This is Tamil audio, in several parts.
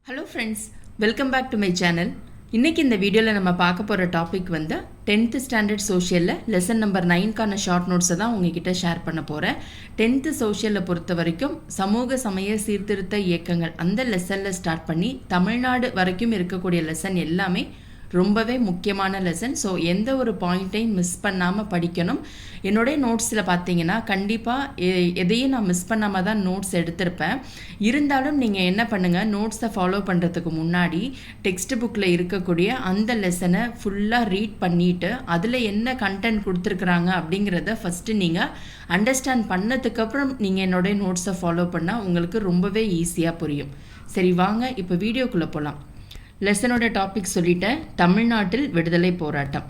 Hello friends, welcome back to my channel. இன்றைக்கி இந்த வீடியோவில் நம்ம பார்க்க போகிற டாபிக் வந்து 10th ஸ்டாண்டர்ட் சோஷியலில் லெசன் நம்பர் 9க்கான ஷார்ட் நோட்ஸை தான் உங்ககிட்ட ஷேர் பண்ண போகிறேன். 10th சோஷியலில் பொறுத்த வரைக்கும் சமூக சமய சீர்திருத்த இயக்கங்கள் அந்த லெசனில் ஸ்டார்ட் பண்ணி தமிழ்நாடு வரைக்கும் இருக்கக்கூடிய லெசன் எல்லாமே ரொம்பவே முக்கியமான லெசன். ஸோ எந்த ஒரு பாயிண்ட்டையும் மிஸ் பண்ணாமல் படிக்கணும். என்னுடைய நோட்ஸில் பார்த்தீங்கன்னா கண்டிப்பாக எதையும் நான் மிஸ் பண்ணாமல் தான் நோட்ஸ் எடுத்திருப்பேன். இருந்தாலும் நீங்கள் என்ன பண்ணுங்கள், நோட்ஸை ஃபாலோ பண்ணுறதுக்கு முன்னாடி டெக்ஸ்ட் புக்கில் இருக்கக்கூடிய அந்த லெசனை ஃபுல்லாக ரீட் பண்ணிவிட்டு அதில் என்ன கண்டென்ட் கொடுத்துருக்குறாங்க அப்படிங்கிறத ஃபஸ்ட்டு நீங்கள் அண்டர்ஸ்டாண்ட் பண்ணதுக்கப்புறம் நீங்கள் என்னுடைய நோட்ஸை ஃபாலோ பண்ணால் உங்களுக்கு ரொம்பவே ஈஸியாக புரியும். சரி, வாங்க இப்போ வீடியோக்குள்ளே போகலாம். லெசனோட டாபிக் சொல்லிட்டேன். தமிழ்நாட்டில் விடுதலை போராட்டம்.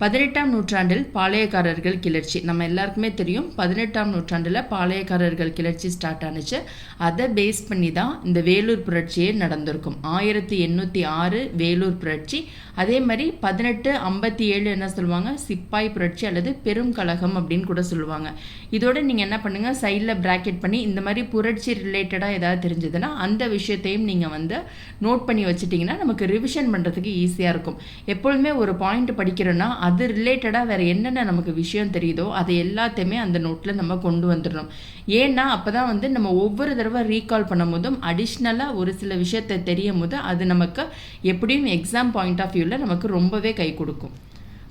18ஆம் நூற்றாண்டில் பாளையக்காரர்கள் கிளர்ச்சி. நம்ம எல்லாருக்குமே தெரியும் 18ஆம் நூற்றாண்டில் பாளையக்காரர்கள் கிளர்ச்சி ஸ்டார்ட் ஆனிச்சு. அதை பேஸ் பண்ணி தான் இந்த வேலூர் புரட்சியே நடந்திருக்கும். 1806 வேலூர் புரட்சி. அதே மாதிரி 1857 என்ன சொல்லுவாங்க, சிப்பாய் புரட்சி அல்லது பெரும் கழகம் அப்படின்னு கூட சொல்லுவாங்க. இதோட நீங்கள் என்ன பண்ணுங்கள், சைடில் ப்ராக்கெட் பண்ணி இந்த மாதிரி புரட்சி ரிலேட்டடாக ஏதாவது தெரிஞ்சதுன்னா அந்த விஷயத்தையும் நீங்கள் வந்து நோட் பண்ணி வச்சுட்டிங்கன்னா நமக்கு ரிவிஷன் பண்ணுறதுக்கு ஈஸியாக இருக்கும். எப்பொழுதுமே ஒரு பாயிண்ட் படிக்கிறோன்னா அது ரிலேட்டடாக வேறு என்னென்ன நமக்கு விஷயம் தெரியுதோ அதை எல்லாத்தையுமே அந்த நோட்டில் நம்ம கொண்டு வந்துடணும். ஏன்னா அப்போ தான் வந்து நம்ம ஒவ்வொரு தடவை ரீகால் பண்ணும் போதும் அடிஷ்னலாக ஒரு சில விஷயத்தை தெரியும் போது அது நமக்கு எப்படியும் எக்ஸாம் பாயிண்ட் ஆஃப் வியூவில் நமக்கு ரொம்பவே கை கொடுக்கும்.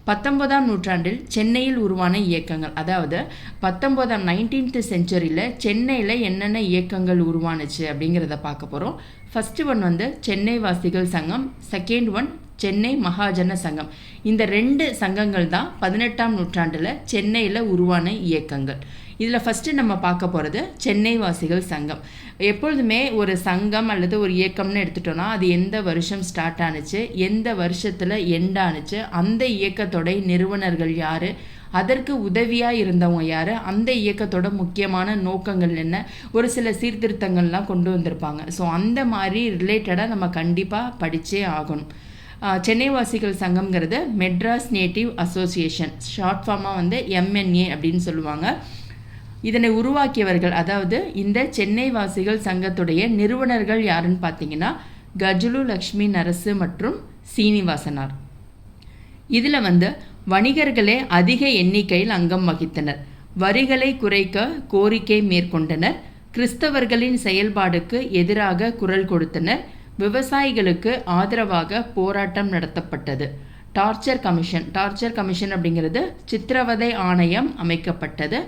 19ஆம் நூற்றாண்டில் சென்னையில் உருவான இயக்கங்கள், அதாவது 19th செஞ்சுரியில் சென்னையில் என்னென்ன இயக்கங்கள் உருவானுச்சு அப்படிங்கிறத பார்க்க போகிறோம். ஃபஸ்ட்டு ஒன் வந்து சென்னை வாசிகள் சங்கம், செகண்ட் ஒன் சென்னை மகாஜன சங்கம். இந்த 2 சங்கங்கள் தான் 18ஆம் நூற்றாண்டில் சென்னையில் உருவான இயக்கங்கள். இதில் ஃபஸ்ட்டு நம்ம பார்க்க போகிறது சென்னை வாசிகள் சங்கம். எப்பொழுதுமே ஒரு சங்கம் அல்லது ஒரு இயக்கம்னு எடுத்துட்டோன்னா அது எந்த வருஷம் ஸ்டார்ட் ஆனுச்சு, எந்த வருஷத்தில் எண்ட் ஆனுச்சு, அந்த இயக்கத்தோட நிறுவனர்கள் யார், அதற்கு உதவியாக இருந்தவங்க யார், அந்த இயக்கத்தோட முக்கியமான நோக்கங்கள் என்ன, ஒரு சில சீர்திருத்தங்கள்லாம் கொண்டு வந்திருப்பாங்க. ஸோ அந்த மாதிரி ரிலேட்டடாக நம்ம கண்டிப்பாக படித்தே ஆகணும். சென்னை வாசிகள் சங்கம்ங்கிறது மெட்ராஸ் நேட்டிவ் அசோசியேஷன், ஷார்ட் ஃபார்மாக வந்து MNA அப்படின்னு சொல்லுவாங்க. இதனை உருவாக்கியவர்கள், அதாவது இந்த சென்னை வாசிகள் சங்கத்துடைய நிறுவனர்கள் யாருன்னு பார்த்தீங்கன்னா கஜுலு லக்ஷ்மி நரசு மற்றும் சீனிவாசனார். இதில் வந்து வணிகர்களே அதிக எண்ணிக்கையில் அங்கம் வகித்தனர். வரிகளை குறைக்க கோரிக்கை மேற்கொண்டனர். கிறிஸ்தவர்களின் செயல்பாடுக்கு எதிராக குரல் கொடுத்தனர். விவசாயிகளுக்கு ஆதரவாக போராட்டம் நடத்தப்பட்டது. டார்ச்சர் கமிஷன் அப்படிங்கிறது சித்திரவதை ஆணையம் அமைக்கப்பட்டது.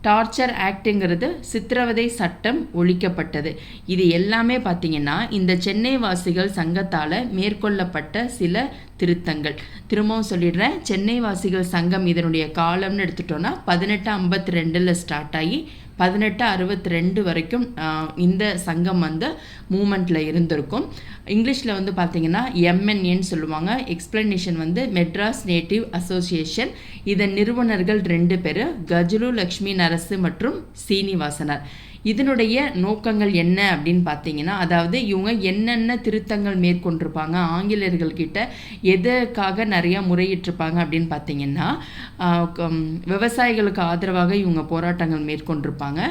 டார்ச்சர் ஆக்டுங்கிறது சித்திரவதை சட்டம் ஒழிக்கப்பட்டது. இது எல்லாமே பார்த்தீங்கன்னா இந்த சென்னை வாசிகள் சங்கத்தால் மேற்கொள்ளப்பட்ட சில திருத்தங்கள். திரும்பவும் சொல்லிடுறேன், சென்னை வாசிகள் சங்கம் இதனுடைய காலம்னு எடுத்துட்டோன்னா 1852 ஸ்டார்ட் ஆகி 1862 வரைக்கும் இந்த சங்கம் வந்து மூமெண்ட்டில் இருந்திருக்கும். இங்கிலீஷில் வந்து பார்த்திங்கன்னா MNAன்னு சொல்லுவாங்க. எக்ஸ்பிளனேஷன் வந்து மெட்ராஸ் நேட்டிவ் அசோசியேஷன். இதன் நிறுவனர்கள் 2 பேர், கஜுலு லக்ஷ்மி நரசு மற்றும் சீனிவாசனார். இதனுடைய நோக்கங்கள் என்ன அப்படின்னு பார்த்தீங்கன்னா, அதாவது இவங்க என்னென்ன திருத்தங்கள் மேற்கொண்டிருப்பாங்க, ஆங்கிலேயர்கள்கிட்ட எதற்காக நிறையா முறையிட்டிருப்பாங்க அப்படின்னு பார்த்தீங்கன்னா, விவசாயிகளுக்கு ஆதரவாக இவங்க போராட்டங்கள் மேற்கொண்டிருப்பாங்க.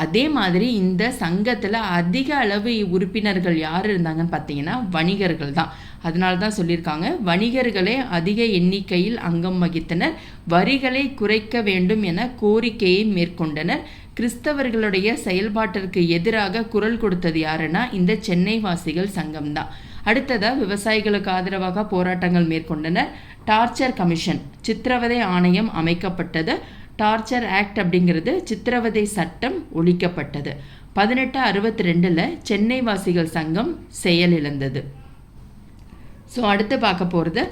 அதே மாதிரி இந்த சங்கத்தில் அதிக அளவு உறுப்பினர்கள் யார் இருந்தாங்கன்னு பார்த்தீங்கன்னா வணிகர்கள் தான். அதனால தான் சொல்லியிருக்காங்க, வணிகர்களே அதிக எண்ணிக்கையில் அங்கம் வகித்தனர். வரிகளை குறைக்க வேண்டும் என கோரிக்கையை மேற்கொண்டனர். கிறிஸ்தவர்களுடைய செயல்பாட்டிற்கு எதிராக குரல் கொடுத்தது யாருன்னா இந்த சென்னை வாசிகள் சங்கம் தான். அடுத்ததாக விவசாயிகளுக்கு ஆதரவாக போராட்டங்கள் மேற்கொண்டனர். டார்ச்சர் கமிஷன், சித்திரவதை ஆணையம் அமைக்கப்பட்டது. டார்ச்சர் ஆக்ட் அப்படிங்கிறது சித்திரவதை சட்டம் ஒழிக்கப்பட்டது. 1862 சென்னை வாசிகள் சங்கம் செயலிழந்தது. ஸோ அடுத்து பார்க்க போகிறது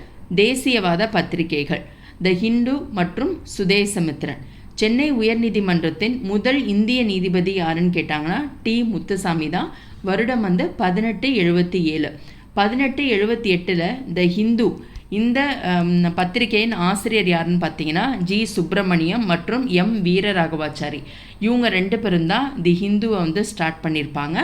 தேசியவாத பத்திரிகைகள், த ஹிந்து மற்றும் சுதேசமித்ரன். சென்னை உயர்நீதிமன்றத்தின் முதல் இந்திய நீதிபதி யாருன்னு கேட்டாங்கன்னா டி முத்துசாமி தான். வருடம் வந்து 1877. 1878 த ஹிந்து இந்த பத்திரிகையின் ஆசிரியர் யாருன்னு பார்த்தீங்கன்னா ஜி சுப்பிரமணியம் மற்றும் வீரராகவாச்சாரி. இவங்க 2 பேரும் தான் தி ஹிந்துவை வந்து ஸ்டார்ட் பண்ணியிருப்பாங்க.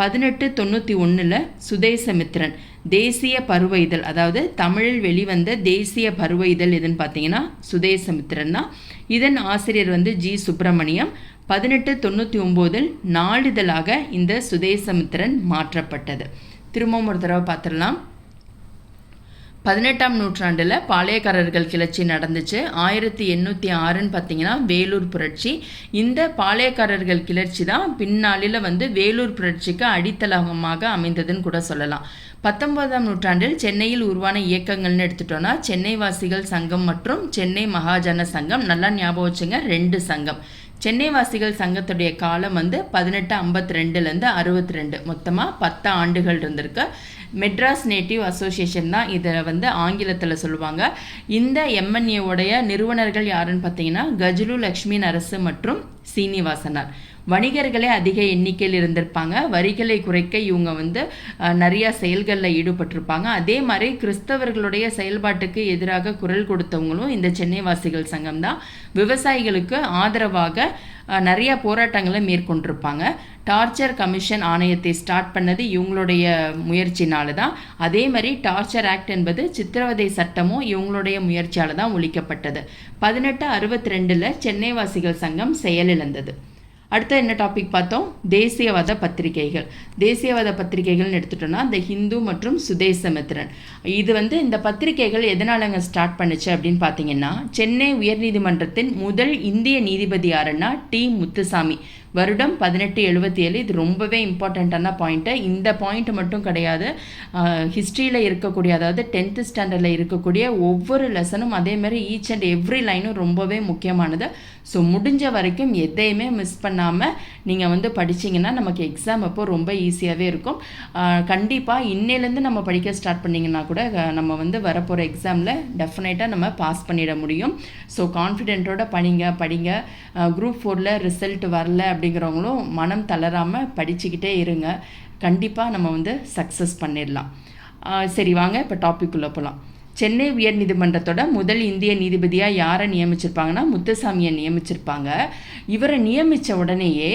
1891 சுதேசமித்ரன், தேசிய பருவ இதழ், அதாவது தமிழில் வெளிவந்த தேசிய பருவ இதழ் எதுன்னு பார்த்தீங்கன்னா சுதேசமித்ரன் தான். இதன் ஆசிரியர் வந்து ஜி சுப்பிரமணியம். 1899 நாளிதழாக இந்த சுதேசமித்ரன் மாற்றப்பட்டது. திரும்பவும் ஒரு தடவை பார்த்துடலாம். 18ஆம் நூற்றாண்டில் பாளையக்காரர்கள் கிளர்ச்சி நடந்துச்சு. 1806ன்னு பார்த்தீங்கன்னா வேலூர் புரட்சி. இந்த பாளையக்காரர்கள் கிளர்ச்சி தான் பின்னாளில் வேலூர் புரட்சிக்கு அடித்தளமாக அமைந்ததுன்னு கூட சொல்லலாம். 19ஆம் நூற்றாண்டில் சென்னையில் உருவான இயக்கங்கள்னு எடுத்துட்டோன்னா சென்னை வாசிகள் சங்கம் மற்றும் சென்னை மகாஜன சங்கம். நல்லா ஞாபகம் வச்சுங்க, 2 சங்கம். சென்னை வாசிகள் சங்கத்துடைய காலம் 1852லேருந்து 62, மொத்தமாக 10 ஆண்டுகள் இருந்திருக்கு. மெட்ராஸ் நேட்டிவ் அசோசியேஷன் தான் இதை ஆங்கிலத்தில் சொல்லுவாங்க. இந்த எம்என்ஏவுடைய நிறுவனர்கள் யாருன்னு பார்த்தீங்கன்னா கஜுலு லக்ஷ்மி நரசு மற்றும் சீனிவாசனார். வணிகர்களே அதிக எண்ணிக்கையில் இருந்திருப்பாங்க. வரிகளை குறைக்க இவங்க நிறையா செயல்களில் ஈடுபட்டிருப்பாங்க. அதே மாதிரி கிறிஸ்தவர்களுடைய செயல்பாட்டுக்கு எதிராக குரல் கொடுத்தவங்களும் இந்த சென்னை வாசிகள் சங்கம் தான். விவசாயிகளுக்கு ஆதரவாக நிறைய போராட்டங்களை மேற்கொண்டிருப்பாங்க. டார்ச்சர் கமிஷன் ஆணையத்தை ஸ்டார்ட் பண்ணது இவங்களுடைய முயற்சினால தான். அதே மாதிரி டார்ச்சர் ஆக்ட் என்பது சித்திரவதை சட்டமும் இவங்களுடைய முயற்சியால் தான் ஒழிக்கப்பட்டது. 1862 சென்னை வாசிகள் சங்கம் செயலிழந்தது. அடுத்த என்ன டாபிக் பார்த்தோம்? தேசியவாத பத்திரிகைகள். தேசியவாத பத்திரிகைகள்னு எடுத்துட்டோம்னா த ஹிந்து மற்றும் சுதேசமித்திரன். இது இந்த பத்திரிகைகள் எதனாலங்க ஸ்டார்ட் பண்ணுச்சு அப்படின்னு பார்த்தீங்கன்னா, சென்னை உயர்நீதிமன்றத்தின் முதல் இந்திய நீதிபதி யாருன்னா டி முத்துசாமி. வருடம் 1877. இது ரொம்பவே இம்பார்ட்டண்ட்டான பாயிண்ட்டு. இந்த பாயிண்ட் மட்டும் கிடையாது, ஹிஸ்ட்ரியில் இருக்கக்கூடிய, அதாவது 10th ஸ்டாண்டர்டில் இருக்கக்கூடிய ஒவ்வொரு லெசனும் அதேமாதிரி ஈச் அண்ட் எவ்ரி லைனும் ரொம்பவே முக்கியமானது. ஸோ முடிஞ்ச வரைக்கும் எதையுமே மிஸ் பண்ணாமல் நீங்கள் படிச்சிங்கன்னா நமக்கு எக்ஸாம் அப்போ ரொம்ப ஈஸியாகவே இருக்கும். கண்டிப்பாக இன்னையிலேருந்து நம்ம படிக்க ஸ்டார்ட் பண்ணிங்கன்னா கூட நம்ம வரப்போகிற எக்ஸாமில் டெஃபினட்டாக நம்ம பாஸ் பண்ணிட முடியும். ஸோ கான்ஃபிடென்ட்டோட படிங்க. குரூப் 4ல் ரிசல்ட் வரல அப்படிங்கிறவங்களும் மனம் தளராமல் படிச்சுக்கிட்டே இருங்க. கண்டிப்பாக நம்ம சக்ஸஸ் பண்ணிடலாம். சரி, வாங்க இப்போ டாபிக் உள்ள போகலாம். சென்னை உயர்நீதிமன்றத்தோட முதல் இந்திய நீதிபதியாக யாரை நியமிச்சிருப்பாங்கன்னா முத்துசாமியை நியமிச்சிருப்பாங்க. இவரை நியமித்த உடனேயே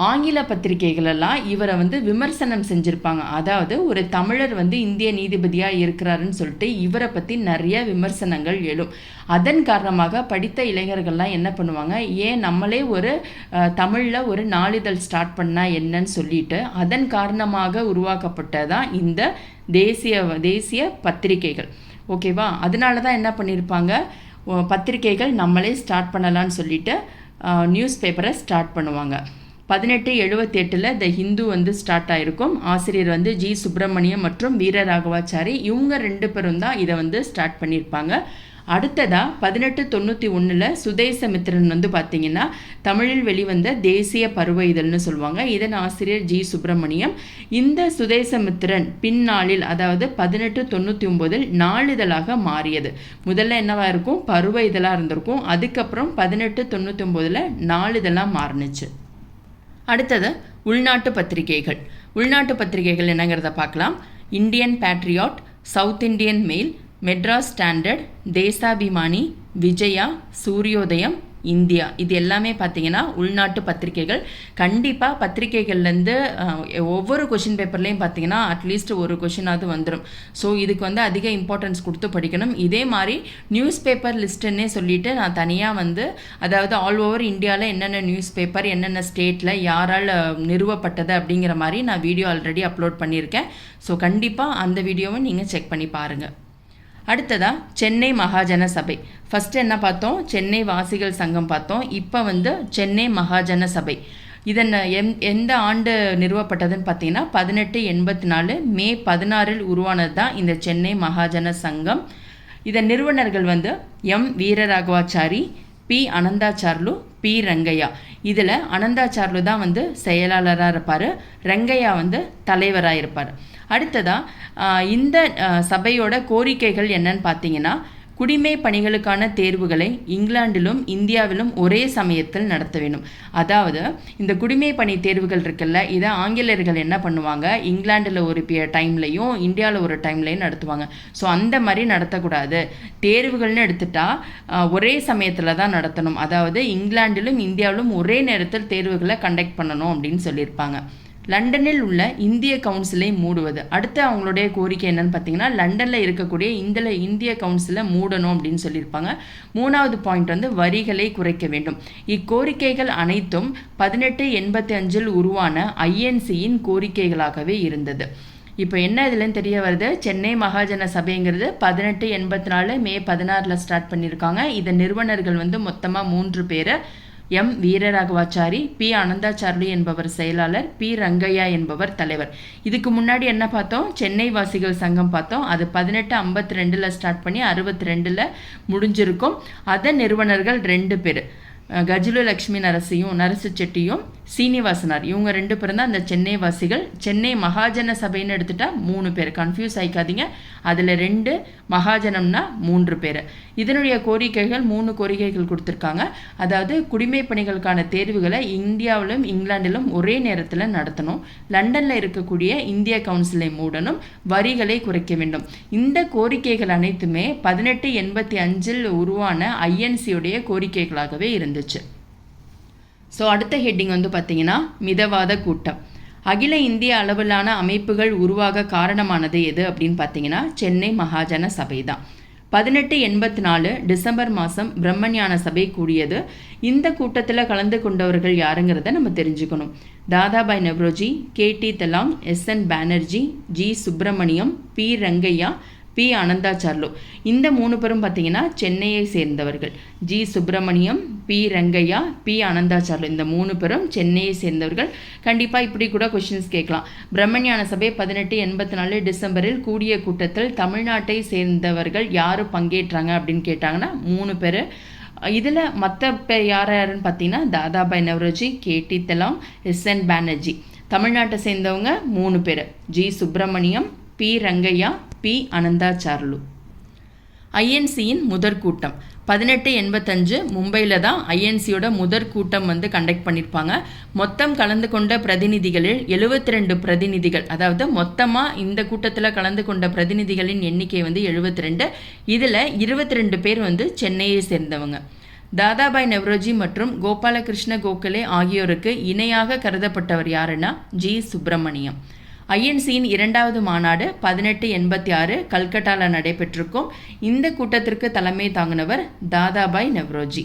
ஆங்கில பத்திரிகைகளெல்லாம் இவரை விமர்சனம் செஞ்சுருப்பாங்க. அதாவது ஒரு தமிழர் இந்திய நீதிபதியாக இருக்கிறாருன்னு சொல்லிட்டு இவரை பற்றி நிறைய விமர்சனங்கள் எழும். அதன் காரணமாக படித்த இளைஞர்கள்லாம் என்ன பண்ணுவாங்க, ஏன் நம்மளே ஒரு தமிழில் ஒரு நாளிதழ் ஸ்டார்ட் பண்ணால் என்னன்னு சொல்லிட்டு அதன் காரணமாக உருவாக்கப்பட்டதான் இந்த தேசிய பத்திரிகைகள். ஓகேவா? அதனால தான் என்ன பண்ணியிருப்பாங்க, பத்திரிகைகள் நம்மளே ஸ்டார்ட் பண்ணலான்னு சொல்லிட்டு நியூஸ் பேப்பரை ஸ்டார்ட் பண்ணுவாங்க. 1878 த ஹிந்து ஸ்டார்ட் ஆகிருக்கும். ஆசிரியர் ஜி சுப்பிரமணியம் மற்றும் வீரராகவாச்சாரி. இவங்க 2 பேரும் தான் இதை ஸ்டார்ட் பண்ணியிருப்பாங்க. அடுத்ததாக 1891 சுதேசமித்திரன் பார்த்தீங்கன்னா தமிழில் வெளிவந்த தேசிய பருவ இதழ்னு சொல்லுவாங்க. இதன் ஆசிரியர் ஜி சுப்பிரமணியம். இந்த சுதேசமித்திரன் பின்னாளில், அதாவது 1899 நாளிதழாக மாறியது. முதல்ல என்னவா இருக்கும், பருவ இதழாக இருந்திருக்கும். அதுக்கப்புறம் 1899 நாளிதழாக மாறினுச்சு. அடுத்தது உள்நாட்டு பத்திரிகைகள். உள்நாட்டு பத்திரிகைகள் என்னங்கிறத பார்க்கலாம். Indian Patriot, South Indian Mail, Madras Standard, Desabhimani, Vijaya, Suryodayam, India. இது எல்லாமே பார்த்தீங்கன்னா உள்நாட்டு பத்திரிகைகள். கண்டிப்பாக பத்திரிகைகள்லேருந்து ஒவ்வொரு கொஷின் பேப்பர்லேயும் பார்த்தீங்கன்னா அட்லீஸ்ட் ஒரு கொஷினாவது வந்துடும். ஸோ இதுக்கு அதிக இம்பார்ட்டன்ஸ் கொடுத்து படிக்கணும். இதே மாதிரி நியூஸ் பேப்பர் லிஸ்ட்டுன்னே சொல்லிவிட்டு நான் தனியாக அதாவது ஆல் ஓவர் இந்தியாவில் என்னென்ன நியூஸ் பேப்பர் என்னென்ன ஸ்டேட்டில் யாரால் நிறுவப்பட்டது அப்படிங்கிற மாதிரி நான் வீடியோ ஆல்ரெடி அப்லோட் பண்ணியிருக்கேன். ஸோ கண்டிப்பாக அந்த வீடியோவை நீங்கள் செக் பண்ணி பாருங்கள். அடுத்ததாக சென்னை மகாஜன சபை. ஃபஸ்ட்டு என்ன பார்த்தோம், சென்னை வாசிகள் சங்கம் பார்த்தோம். இப்போ சென்னை மகாஜன சபை. இதன் எந்த ஆண்டு நிறுவப்பட்டதுன்னு பார்த்தீங்கன்னா 1884 மே 16 உருவானது தான் இந்த சென்னை மகாஜன சங்கம். இதன் நிறுவனர்கள் M Veeraraghavachari, P Anandacharlu, P Rangaiah. இதில் அனந்தாச்சார்லு தான் செயலாளராக இருப்பார், ரங்கையா தலைவராக இருப்பார். அடுத்ததாக இந்த சபையோட கோரிக்கைகள் என்னன்னு பார்த்தீங்கன்னா, குடிமை பணிகளுக்கான தேர்வுகளை இங்கிலாந்திலும் இந்தியாவிலும் ஒரே சமயத்தில் நடத்த வேண்டும். அதாவது இந்த குடிமை பணி தேர்வுகள் இருக்குல்ல, இதை ஆங்கிலேயர்கள் என்ன பண்ணுவாங்க, இங்கிலாந்தில் ஒரு டைம்லையும் இந்தியாவில் ஒரு டைம்லையும் நடத்துவாங்க. ஸோ அந்த மாதிரி நடத்தக்கூடாது. தேர்வுகள்னு எடுத்துட்டா ஒரே சமயத்தில் தான் நடத்தணும். அதாவது இங்கிலாந்திலும் இந்தியாவிலும் ஒரே நேரத்தில் தேர்வுகளை கண்டக்ட் பண்ணணும் அப்படின்னு சொல்லியிருப்பாங்க. லண்டனில் உள்ள இந்திய கவுன்சிலை மூடுவது. அடுத்து அவங்களுடைய கோரிக்கை என்னன்னு பார்த்தீங்கன்னா, லண்டனில் இருக்கக்கூடிய இந்திய கவுன்சிலை மூடணும் அப்படின்னு சொல்லியிருப்பாங்க. 3வது பாயிண்ட் வரிகளை குறைக்க வேண்டும். இக்கோரிக்கைகள் அனைத்தும் 1885 உருவான ஐஎன்சியின் கோரிக்கைகளாகவே இருந்தது. இப்போ என்ன இதுலன்னு தெரிய வருது, சென்னை மகாஜன சபைங்கிறது 1884 மே 16 ஸ்டார்ட் பண்ணியிருக்காங்க. இதன் நிறுவனர்கள் வந்து மொத்தமாக 3 பேர். எம் வீரராகவாச்சாரி, பி அனந்தாச்சார்லு என்பவர் செயலாளர், பி ரங்கையா என்பவர் தலைவர். இதுக்கு முன்னாடி என்ன பார்த்தோம், சென்னை வாசிகள் சங்கம் பார்த்தோம். அது 1852 ஸ்டார்ட் பண்ணி 62 முடிஞ்சிருக்கும். அதன் நிறுவனர்கள் 2 பேர், கஜுலு லக்ஷ்மி நரசு செட்டியும் சீனிவாசனார். இவங்க 2 பேரும் தான் அந்த சென்னை வாசிகள். சென்னை மகாஜன சபைன்னு எடுத்துட்டா 3 பேர், கன்ஃபியூஸ் ஆயிக்காதீங்க. அதில் 2, மகாஜனம்னா 3 பேர். இதனுடைய கோரிக்கைகள் 3 கோரிக்கைகள் கொடுத்துருக்காங்க. அதாவது குடிமை பணிகளுக்கான தேர்வுகளை இந்தியாவிலும் இங்கிலாந்திலும் ஒரே நேரத்தில் நடத்தணும், லண்டனில் இருக்கக்கூடிய இந்திய கவுன்சிலை மூடணும், வரிகளை குறைக்க வேண்டும். இந்த கோரிக்கைகள் அனைத்துமே 1885 உருவான ஐஎன்சியுடைய கோரிக்கைகளாகவே இருந்துச்சு. ஸோ அடுத்த ஹெட்டிங் வந்து பார்த்தீங்கன்னா மிதவாத கூட்டம். அகில இந்திய அளவிலான அமைப்புகள் உருவாக காரணமானது எது அப்படின்னு பார்த்தீங்கன்னா சென்னை மகாஜன சபை தான். 1884 டிசம்பர் மாதம் பிரம்மஞான சபை கூடியது. இந்த கூட்டத்தில் கலந்து கொண்டவர்கள் யாருங்கிறத நம்ம தெரிஞ்சுக்கணும். Dadabhai Naoroji, KT Telang, SN Banerjee, G Subramaniam, P Rangaiah, P Ananthacharlu. இந்த 3 பேரும் பார்த்தீங்கன்னா சென்னையை சேர்ந்தவர்கள். G Subramaniam, P Rangaiah, P Ananthacharlu, இந்த 3 பேரும் சென்னையை சேர்ந்தவர்கள். கண்டிப்பாக இப்படி கூட கொஷின்ஸ் கேட்கலாம். பிரம்மஞான சபை 1884 டிசம்பரில் கூடிய கூட்டத்தில் தமிழ்நாட்டை சேர்ந்தவர்கள் யார் பங்கேற்றாங்க அப்படின்னு கேட்டாங்கன்னா 3 பேர். இதில் மற்ற பேர் யாருன்னு பார்த்தீங்கன்னா தாதாபாய் நவ்ரோஜி, KT தெலாங், SN பானர்ஜி. தமிழ்நாட்டை சேர்ந்தவங்க 3 பேர், G Subramaniam, P Rangaiah, P Ananthacharlu. ஐஎன்சியின் முதற் கூட்டம் 1885 மும்பையில் தான் ஐஎன்சியோட முதற் கூட்டம் வந்து கண்டக்ட் பண்ணியிருப்பாங்க. மொத்தம் கலந்து கொண்ட பிரதிநிதிகளில் 72 பிரதிநிதிகள், அதாவது மொத்தமாக இந்த கூட்டத்தில் கலந்து கொண்ட பிரதிநிதிகளின் எண்ணிக்கை வந்து 72. இதில் 22 பேர் வந்து சென்னையை சேர்ந்தவங்க. தாதாபாய் நவ்ரோஜி மற்றும் கோபாலகிருஷ்ண கோகலே ஆகியோருக்கு இணையாக கருதப்பட்டவர் யாருன்னா G சுப்பிரமணியம். ஐஎன்சியின் 2வது மாநாடு 1886 கல்கட்டாவில் நடைபெற்றிருக்கும். இந்த கூட்டத்திற்கு தலைமை தாங்கினவர் தாதாபாய் நவ்ரோஜி.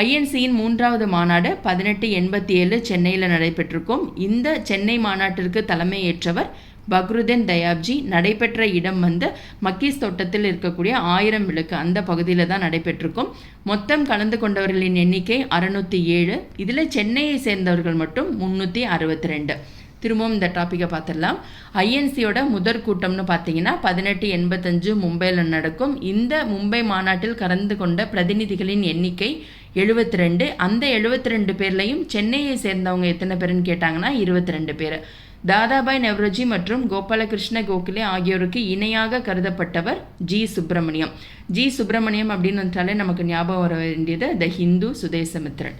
ஐஎன்சியின் 3வது மாநாடு 1887 சென்னையில் நடைபெற்றிருக்கும். இந்த சென்னை மாநாட்டிற்கு தலைமை ஏற்றவர் பக்ருதீன் தயாப்ஜி. நடைபெற்ற இடம் வந்து மக்கீஸ் தோட்டத்தில் இருக்கக்கூடிய 1000 விளக்கு அந்த பகுதியில் தான் நடைபெற்றிருக்கும். மொத்தம் கலந்து கொண்டவர்களின் எண்ணிக்கை 607. இதில் சென்னையை சேர்ந்தவர்கள் மட்டும் 362. திரும்பவும் இந்த டாப்பிக்கை பார்த்துடலாம். ஐஎன்சியோட முதற் கூட்டம்னு பார்த்தீங்கன்னா 1885 மும்பையில் நடக்கும். இந்த மும்பை மாநாட்டில் கலந்து கொண்ட பிரதிநிதிகளின் எண்ணிக்கை 72. அந்த 72 பேர்லையும் சென்னையை சேர்ந்தவங்க எத்தனை பேருன்னு கேட்டாங்கன்னா 22 பேர். தாதாபாய் நவ்ரோஜி மற்றும் கோபாலகிருஷ்ண கோகலே ஆகியோருக்கு இணையாக கருதப்பட்டவர் G சுப்பிரமணியம். G சுப்பிரமணியம் அப்படின்னு வந்தாலே நமக்கு ஞாபகம் வர வேண்டியது த ஹிந்து சுதேசமித்ரன்.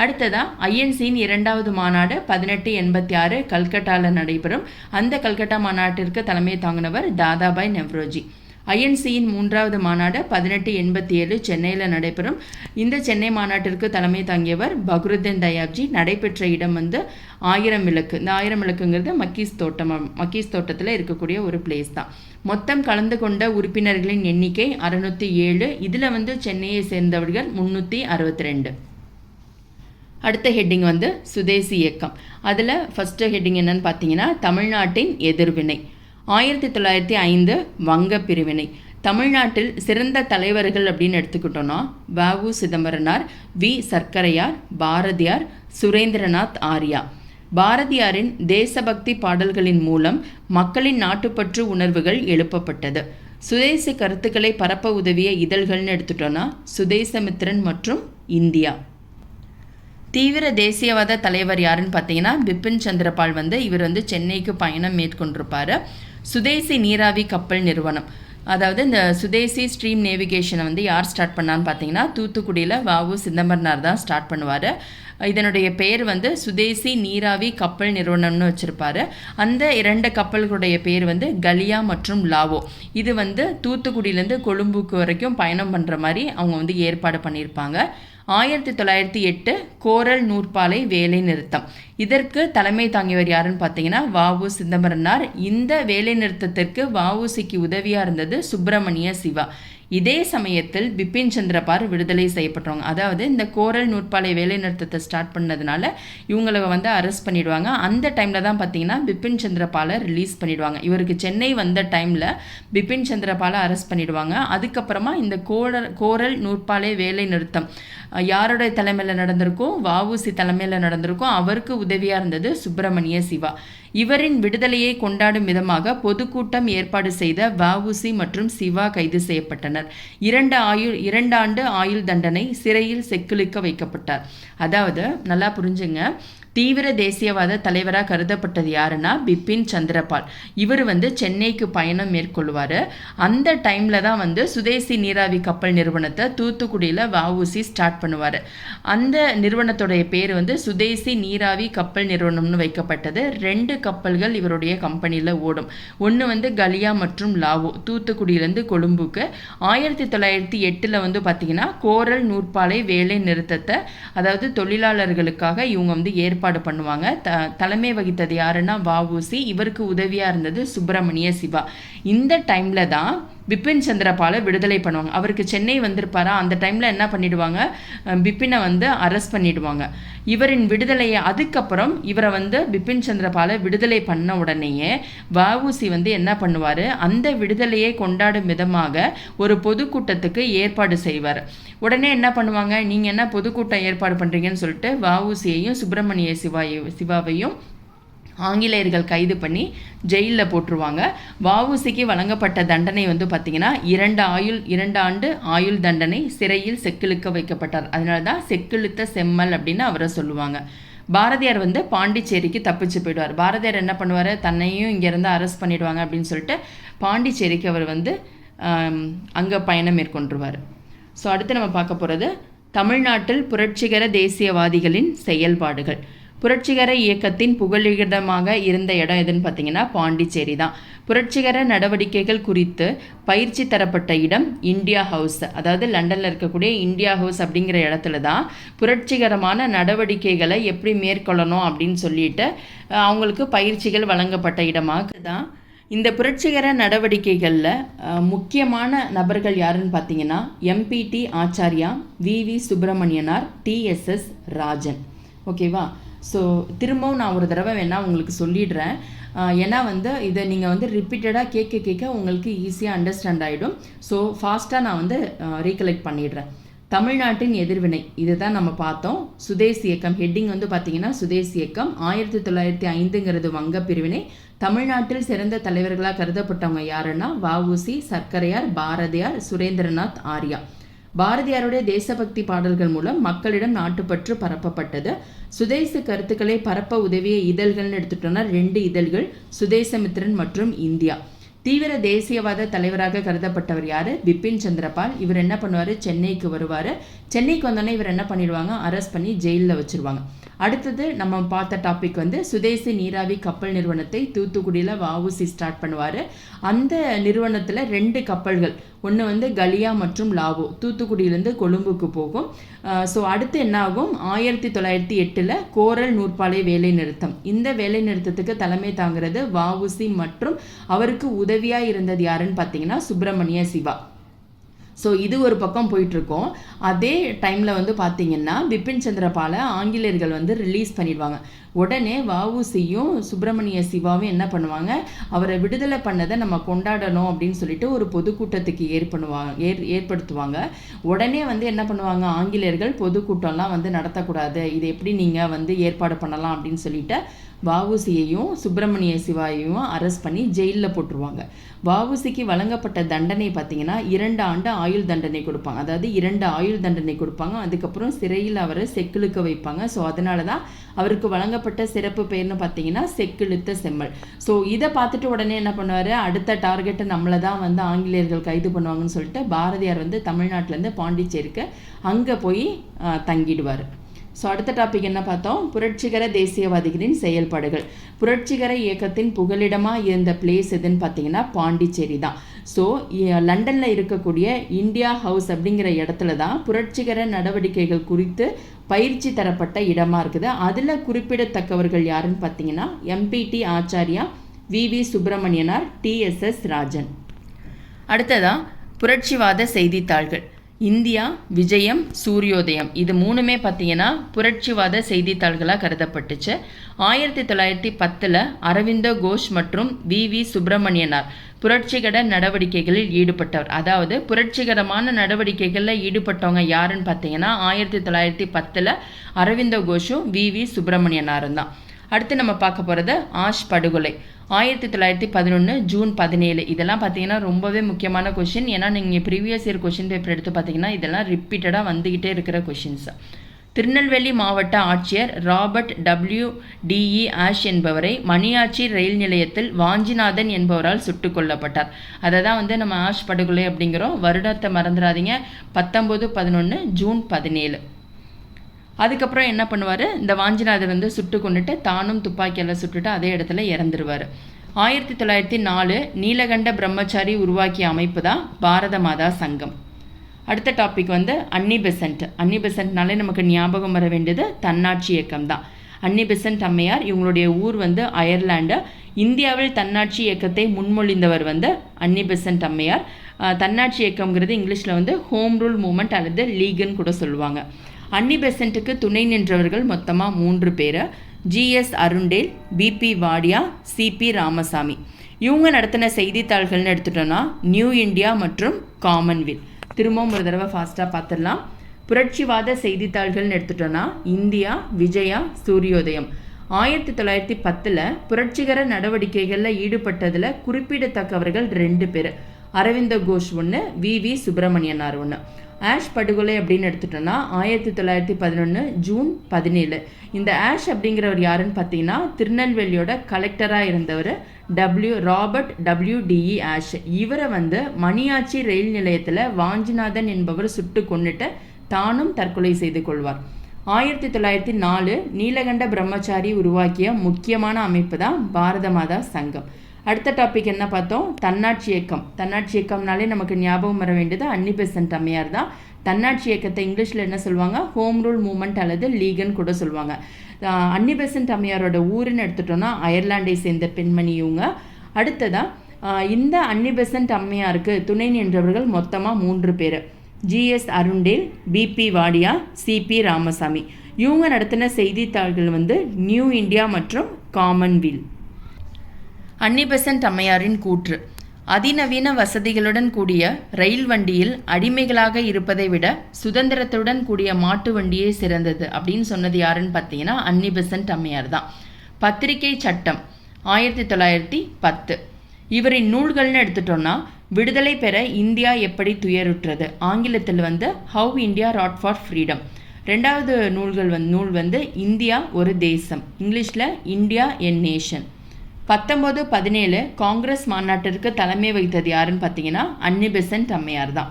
அடுத்ததா ஐஎன்சியின் 2வது மாநாடு 1886 கல்கட்டாவில் நடைபெறும். அந்த கல்கட்டா மாநாட்டிற்கு தலைமை தாங்கினவர் தாதாபாய் நவ்ரோஜி. ஐஎன்சியின் 3வது மாநாடு 1887 சென்னையில் நடைபெறும். இந்த சென்னை மாநாட்டிற்கு தலைமை தாங்கியவர் பக்ருதீன் தயாப்ஜி. நடைபெற்ற இடம் வந்து 1000 விளக்கு. இந்த 1000 விளக்குங்கிறது மக்கீஸ் தோட்டத்தில் இருக்கக்கூடிய ஒரு பிளேஸ் தான். மொத்தம் கலந்து கொண்ட உறுப்பினர்களின் எண்ணிக்கை 607. இதில் வந்து சென்னையை சேர்ந்தவர்கள் 362. அடுத்த ஹெட்டிங் வந்து சுதேசி இயக்கம். அதில் ஃபஸ்ட்டு ஹெட்டிங் என்னன்னு பார்த்தீங்கன்னா தமிழ்நாட்டின் எதிர்வினை. 1905 வங்க பிரிவினை. தமிழ்நாட்டில் சிறந்த தலைவர்கள் அப்படின்னு எடுத்துக்கிட்டோன்னா வ.உ. சிதம்பரனார், வி. சர்க்கரையார், பாரதியார், சுரேந்திரநாத் ஆர்யா. பாரதியாரின் தேசபக்தி பாடல்களின் மூலம் மக்களின் நாட்டுப்பற்று உணர்வுகள் எழுப்பப்பட்டது. சுதேசி கருத்துக்களை பரப்ப உதவிய இதழ்கள்னு எடுத்துட்டோன்னா சுதேசமித்ரன் மற்றும் இந்தியா. தீவிர தேசியவாத தலைவர் யாருன்னு பார்த்தீங்கன்னா பிபின் சந்திரபால். இவர் சென்னைக்கு பயணம் மேற்கொண்டிருப்பார். சுதேசி நீராவி கப்பல் நிறுவனம், அதாவது இந்த சுதேசி ஸ்ட்ரீம் நேவிகேஷனை யார் ஸ்டார்ட் பண்ணான்னு பார்த்தீங்கன்னா தூத்துக்குடியில் வ.உ. சிதம்பரனார் தான் ஸ்டார்ட் பண்ணுவார். இதனுடைய பெயர் சுதேசி நீராவி கப்பல் நிறுவனம்னு வச்சுருப்பார். அந்த 2 கப்பல்களுடைய பேர் கலியா மற்றும் லாவோ. இது தூத்துக்குடியிலேருந்து கொழும்புக்கு வரைக்கும் பயணம் பண்ணுற மாதிரி அவங்க ஏற்பாடு பண்ணியிருப்பாங்க. 1908 கோரல் நூற்பாலை வேலை நிறுத்தம். இதற்கு தலைமை தாங்கியவர் யாருன்னு பார்த்தீங்கன்னா வ.உ. சிதம்பரனார். இந்த வேலைநிறுத்தத்திற்கு வ.உ.சிக்கு உதவியாக இருந்தது சுப்பிரமணிய சிவா. இதே சமயத்தில் பிபின் சந்திரபால் விடுதலை செய்யப்பட்டவங்க. அதாவது இந்த கோரல் நூற்பாலை வேலைநிறுத்தத்தை ஸ்டார்ட் பண்ணதுனால இவங்களை அரெஸ்ட் பண்ணிடுவாங்க. அந்த டைமில் தான் பார்த்தீங்கன்னா பிபின் சந்திரபாலை ரிலீஸ் பண்ணிடுவாங்க. இவருக்கு சென்னை வந்த டைமில் பிபின் சந்திரபாலை அரெஸ்ட் பண்ணிடுவாங்க. அதுக்கப்புறமா இந்த கோரல் நூற்பாலை வேலை நிறுத்தம் யாருடைய தலைமையில் நடந்திருக்கும்? வ.உ.சி தலைமையில் நடந்திருக்கும். அவருக்கு உதவியாக இருந்தது சுப்பிரமணிய சிவா. இவரின் விடுதலையை கொண்டாடும் விதமாக பொதுக்கூட்டம் ஏற்பாடு செய்த வ.உ.சி மற்றும் சிவா கைது செய்யப்பட்டனர். 2 ஆண்டு ஆயுள் தண்டனை, சிறையில் செக்கிழுக்க வைக்கப்பட்டார். அதாவது நல்லா புரிஞ்சுங்க, தீவிர தேசியவாத தலைவராக கருதப்பட்டது யாருன்னா பிபின் சந்திரபால். இவர் சென்னைக்கு பயணம் மேற்கொள்வார். அந்த டைமில் தான் சுதேசி நீராவி கப்பல் நிறுவனத்தை தூத்துக்குடியில் வ.உ.சி ஸ்டார்ட் பண்ணுவார். அந்த நிறுவனத்துடைய பேர் சுதேசி நீராவி கப்பல் நிறுவனம்னு வைக்கப்பட்டது. 2 கப்பல்கள் இவருடைய கம்பெனியில் ஓடும். ஒன்று கலியா மற்றும் லாவோ, தூத்துக்குடியிலேருந்து கொழும்புக்கு. 1908 பார்த்தீங்கன்னா கோரல் நூற்பாலை வேலை நிறுத்தத்தை, அதாவது தொழிலாளர்களுக்காக இவங்க ஏற்பாடு பண்ணுவாங்க. தலைமை வகித்தது யாருன்னா வ.உ.சி. இவருக்கு உதவியா இருந்தது சுப்பிரமணிய சிவா. இந்த டைம்ல தான் பிபின் சந்திரபாலை விடுதலை பண்ணுவாங்க. அவருக்கு சென்னை வந்திருப்பாரா, அந்த டைம்ல என்ன பண்ணிடுவாங்க, பிபினை அரெஸ்ட் பண்ணிடுவாங்க. இவரின் விடுதலையை அதுக்கப்புறம் இவரை பிபின் சந்திரபாலை விடுதலை பண்ண உடனேயே வ.உ.சி என்ன பண்ணுவார், அந்த விடுதலையை கொண்டாடும் விதமாக ஒரு பொதுக்கூட்டத்துக்கு ஏற்பாடு செய்வார். உடனே என்ன பண்ணுவாங்க, நீங்கள் என்ன பொதுக்கூட்டம் ஏற்பாடு பண்ணுறீங்கன்னு சொல்லிட்டு வ.உ.சியையும் சுப்பிரமணிய சிவாவையும் ஆங்கிலேயர்கள் கைது பண்ணி ஜெயிலில் போட்டுருவாங்க. வ.உ.சிக்கு வழங்கப்பட்ட தண்டனை பார்த்தீங்கன்னா 2 ஆண்டு ஆயுள் தண்டனை, சிறையில் செக்கிழுக்க வைக்கப்பட்டார். அதனால தான் செக்கிழுத்த செம்மல் அப்படின்னு அவரை சொல்லுவாங்க. பாரதியார் பாண்டிச்சேரிக்கு தப்பிச்சு போயிடுவார். பாரதியார் என்ன பண்ணுவார், தன்னையும் இங்கேருந்து அரெஸ்ட் பண்ணிடுவாங்க அப்படின்னு சொல்லிட்டு பாண்டிச்சேரிக்கு அவர் அங்கே பயணம் மேற்கொண்டுருவார். ஸோ அடுத்து நம்ம பார்க்க போகிறது தமிழ்நாட்டில் புரட்சிகர தேசியவாதிகளின் செயல்பாடுகள். புரட்சிகர இயக்கத்தின் புகலிடமாக இருந்த இடம் எதுன்னு பார்த்தீங்கன்னா பாண்டிச்சேரி தான். புரட்சிகர நடவடிக்கைகள் குறித்து பயிற்சி தரப்பட்ட இடம் இந்தியா ஹவுஸ், அதாவது லண்டனில் இருக்கக்கூடிய இந்தியா ஹவுஸ் அப்படிங்கிற இடத்துல தான் புரட்சிகரமான நடவடிக்கைகளை எப்படி மேற்கொள்ளணும் அப்படின்னு சொல்லிட்டு அவங்களுக்கு பயிற்சிகள் வழங்கப்பட்ட இடமாக தான். இந்த புரட்சிகர நடவடிக்கைகளில் முக்கியமான நபர்கள் யாருன்னு பார்த்தீங்கன்னா எம்பிடி ஆச்சாரியா, வி.வி. சுப்பிரமணியனார், டி.எஸ்.எஸ். ராஜன். ஓகேவா? ஸோ திரும்பவும் நான் ஒரு தடவை வேணால் உங்களுக்கு சொல்லிடுறேன். ஏன்னா இதை நீங்கள் ரிப்பீட்டடாக கேட்க உங்களுக்கு ஈஸியாக அண்டர்ஸ்டாண்ட் ஆகிடும். ஸோ ஃபாஸ்ட்டாக நான் ரீகலெக்ட் பண்ணிடுறேன். தமிழ்நாட்டின் எதிர்வினை, இதுதான் நம்ம பார்த்தோம். சுதேசி இயக்கம் ஹெட்டிங் பார்த்தீங்கன்னா சுதேசி இயக்கம் 1905ங்கிறது வங்க பிரிவினை. தமிழ்நாட்டில் சிறந்த தலைவர்களாக கருதப்பட்டவங்க யாருன்னா வ.உ.சி, சர்க்கரையார், பாரதியார், சுரேந்திரநாத் ஆர்யா. பாரதியாருடைய தேசபக்தி பாடல்கள் மூலம் மக்களிடம் நாட்டுப்பற்று பரப்பப்பட்டது. சுதேச கருத்துக்களை பரப்ப உதவிய இதழ்கள்னு எடுத்துட்டோம்னா 2 இதழ்கள், சுதேசமித்திரன் மற்றும் இந்தியா. தீவிர தேசியவாத தலைவராக கருதப்பட்டவர் யார்? பிபின் சந்திரபால். இவர் என்ன பண்ணுவார், சென்னைக்கு வருவார். சென்னைக்கு வந்தோடனே இவர் என்ன பண்ணிடுவாங்க, அரெஸ்ட் பண்ணி ஜெயிலில் வச்சுருவாங்க. அடுத்தது நம்ம பார்த்த டாபிக் சுதேசி நீராவி கப்பல் நிறுவனத்தை தூத்துக்குடியில் வ.உ.சி ஸ்டார்ட் பண்ணுவார். அந்த நிறுவனத்தில் 2 கப்பல்கள், ஒன்று கலியா மற்றும் லாவோ, தூத்துக்குடியிலேருந்து கொழும்புக்கு போகும். ஸோ அடுத்து என்ன ஆகும், 1908 கோரல் நூற்பாலை வேலை நிறுத்தம். இந்த வேலை நிறுத்தத்துக்கு தலைமை தாங்கிறது வ.உ.சி மற்றும் அவருக்கு உதவியாக இருந்தது யாருன்னு பார்த்தீங்கன்னா சுப்பிரமணிய சிவா. ஸோ இது ஒரு பக்கம் போயிட்டுருக்கோம். அதே டைமில் பார்த்தீங்கன்னா பிபின் சந்திரபாலை ஆங்கிலேயர்கள் ரிலீஸ் பண்ணிடுவாங்க. உடனே வ.உ.சியும் சுப்பிரமணிய சிவாவும் என்ன பண்ணுவாங்க, அவரை விடுதலை பண்ணதை நம்ம கொண்டாடணும் அப்படின்னு சொல்லிட்டு ஒரு பொதுக்கூட்டத்துக்கு ஏற்படுத்துவாங்க. உடனே என்ன பண்ணுவாங்க, ஆங்கிலேயர்கள் பொதுக்கூட்டம்லாம் நடத்தக்கூடாது, இது எப்படி நீங்கள் ஏற்பாடு பண்ணலாம் அப்படின்னு சொல்லிட்டு வ.உ.சியையும் சுப்பிரமணிய சிவாயையும் அரெஸ்ட் பண்ணி ஜெயிலில் போட்டுருவாங்க. வ.உ.சிக்கு வழங்கப்பட்ட தண்டனை பார்த்தீங்கன்னா 2 ஆண்டு ஆயுள் தண்டனை கொடுப்பாங்க. அதாவது 2 ஆயுள் தண்டனை கொடுப்பாங்க. அதுக்கப்புறம் சிறையில் அவரை செக்கிழுக்க வைப்பாங்க. ஸோ அதனால தான் அவருக்கு வழங்கப்பட்ட சிறப்பு பெயர்னு பார்த்தீங்கன்னா செக்கிழுத்த செம்மல். ஸோ இதை பார்த்துட்டு உடனே என்ன பண்ணுவார், அடுத்த டார்கெட்டை நம்மளை தான் ஆங்கிலேயர்கள் கைது பண்ணுவாங்கன்னு சொல்லிட்டு பாரதியார் தமிழ்நாட்டிலேருந்து பாண்டிச்சேரிக்கு அங்கே போய் தங்கிடுவார். ஸோ அடுத்த டாபிக் என்ன பார்த்தோம், புரட்சிகர தேசியவாதிகளின் செயல்பாடுகள். புரட்சிகர இயக்கத்தின் புகலிடமாக இருந்த பிளேஸ் எதுன்னு பார்த்தீங்கன்னா பாண்டிச்சேரி தான். ஸோ லண்டனில் இருக்கக்கூடிய இந்தியா ஹவுஸ் அப்படிங்கிற இடத்துல தான் புரட்சிகர நடவடிக்கைகள் குறித்து பயிற்சி தரப்பட்ட இடமா இருக்குது. அதில் குறிப்பிடத்தக்கவர்கள் யாருன்னு பார்த்தீங்கன்னா எம்பிடி ஆச்சாரியா, விவி சுப்பிரமணியனார், டிஎஸ்எஸ் ராஜன். அடுத்ததா புரட்சிவாத செய்தித்தாள்கள். இந்தியா, விஜயம், சூரியோதயம் இது மூணுமே பார்த்தீங்கன்னா புரட்சிவாத செய்தித்தாள்களாக கருதப்பட்டுச்சு. 1910 அரவிந்தோ கோஷ் மற்றும் விவி சுப்பிரமணியனார் புரட்சிகர நடவடிக்கைகளில் ஈடுபட்டவர். அதாவது புரட்சிகரமான நடவடிக்கைகளில் ஈடுபட்டவங்க யாருன்னு பார்த்தீங்கன்னா 1910 அரவிந்தோ கோஷும் விவி சுப்பிரமணியனாரும் தான். அடுத்து நம்ம பார்க்க போகிறது ஆஷ் படுகொலை 1911 ஜூன் 17. இதெல்லாம் பார்த்தீங்கன்னா ரொம்பவே முக்கியமான கொஷின். ஏன்னா நீங்கள் ப்ரீவியஸ் இயர் கொஷின் பேப்பர் எடுத்து பார்த்தீங்கன்னா இதெல்லாம் ரிப்பீட்டடாக வந்துக்கிட்டே இருக்கிற கொஷின்ஸ். திருநெல்வேலி மாவட்ட ஆட்சியர் ராபர்ட் WDE ஆஷ் என்பவரை மணியாச்சி ரயில் நிலையத்தில் வாஞ்சிநாதன் என்பவரால் சுட்டுக் கொல்லப்பட்டார். அதை தான் நம்ம ஆஷ் படுகொலை அப்படிங்கிறோம். வருடத்தை மறந்துடாதீங்க, 1911 ஜூன் 17. அதுக்கப்புறம் என்ன பண்ணுவார், இந்த வாஞ்சிநாதர் சுட்டு கொண்டுட்டு தானும் துப்பாக்கியால் சுட்டுட்டு அதே இடத்துல இறந்துருவார். 1904 நீலகண்ட பிரம்மச்சாரி உருவாக்கிய அமைப்பு தான் பாரத மாதா சங்கம். அடுத்த டாபிக் அன்னி பெசன்ட். அன்னி பெசன்ட்னாலே நமக்கு ஞாபகம் வர வேண்டியது தன்னாட்சி இயக்கம் தான். அன்னி பெசன்ட் அம்மையார், இவங்களுடைய ஊர் அயர்லாண்டு. இந்தியாவில் தன்னாட்சி இயக்கத்தை முன்மொழிந்தவர் அன்னி பெசன்ட் அம்மையார். தன்னாட்சி இயக்கம்ங்கிறது இங்கிலீஷில் ஹோம் ரூல் மூமெண்ட் அல்லது லீக்னு கூட சொல்லுவாங்க. அன்னி பெசன்ட்டுக்கு துணை நின்றவர்கள் மொத்தமாக 3 பேர். GS Arundale, BP Wadia, CP Ramasamy. இவங்க நடத்தின செய்தித்தாள்கள்னு எடுத்துட்டோன்னா நியூ இந்தியா மற்றும் காமன்வெல்த். திரும்பவும் ஒரு தடவை ஃபாஸ்ட்டாக பார்த்துடலாம். புரட்சிவாத செய்தித்தாள்கள்னு எடுத்துட்டோன்னா இந்தியா, விஜயா, சூரியோதயம். 1910 புரட்சிகர நடவடிக்கைகளில் ஈடுபட்டதில் குறிப்பிடத்தக்கவர்கள் 2 பேர். அரவிந்தோ கோஷ் ஒன்று, விவி சுப்பிரமணியனார் ஒன்று. ஆஷ் படுகொலை அப்படின்னு எடுத்துட்டோன்னா 1911 ஜூன் 17. இந்த ஆஷ் அப்படிங்கிறவர் யாருன்னு பார்த்தீங்கன்னா திருநெல்வேலியோட கலெக்டராக இருந்தவர் ராபர்ட் WDE ஆஷ். இவரை மணியாச்சி ரயில் நிலையத்தில் வாஞ்சிநாதன் என்பவர் சுட்டு கொண்டுட்டு தானும் தற்கொலை செய்து கொள்வார். 1904 நீலகண்ட பிரம்மச்சாரி உருவாக்கிய முக்கியமான அமைப்பு தான் பாரத மாதா சங்கம். அடுத்த டாபிக் என்ன பார்த்தோம், தன்னாட்சி இயக்கம். தன்னாட்சி இயக்கம்னாலே நமக்கு ஞாபகம் வர வேண்டியது அன்னி பெசன்ட் அம்மையார் தான். தன்னாட்சி இயக்கத்தை இங்கிலீஷில் என்ன சொல்லுவாங்க, ஹோம் ரூல் மூமெண்ட் அல்லது லீக்னு கூட சொல்லுவாங்க. அன்னி பெசன்ட் அம்மையாரோட ஊருன்னு எடுத்துட்டோன்னா அயர்லாண்டை சேர்ந்த பெண்மணி இவங்க. அடுத்ததாக இந்த அன்னி பெசன்ட் அம்மையாருக்கு துணை நின்றவர்கள் மொத்தமாக 3 பேர். GS Arundale, BP Wadia, CP Ramasamy. இவங்க நடத்தின செய்தித்தாள்கள் நியூ இந்தியா மற்றும் காமன்வெல்த். அன்னி பெசன்ட் அம்மையாரின் கூற்று, அதிநவீன வசதிகளுடன் கூடிய ரயில் வண்டியில் அடிமைகளாக இருப்பதை விட சுதந்திரத்துடன் கூடிய மாட்டு வண்டியே சிறந்தது அப்படின்னு சொன்னது யாருன்னு பார்த்தீங்கன்னா அன்னி பெசன்ட் அம்மையார் தான். பத்திரிகை சட்டம் 1910. இவரின் நூல்கள்னு எடுத்துட்டோன்னா விடுதலை பெற இந்தியா எப்படி துயருற்றது, ஆங்கிலத்தில் how India wrought for freedom. 2வது நூல் இந்தியா ஒரு தேசம், இங்கிலீஷில் இந்தியா எ நேஷன். 1917 காங்கிரஸ் மாநாட்டிற்கு தலைமை வகித்தது யாருன்னு பார்த்தீங்கன்னா அன்னி பெசன்ட் அம்மையார் தான்.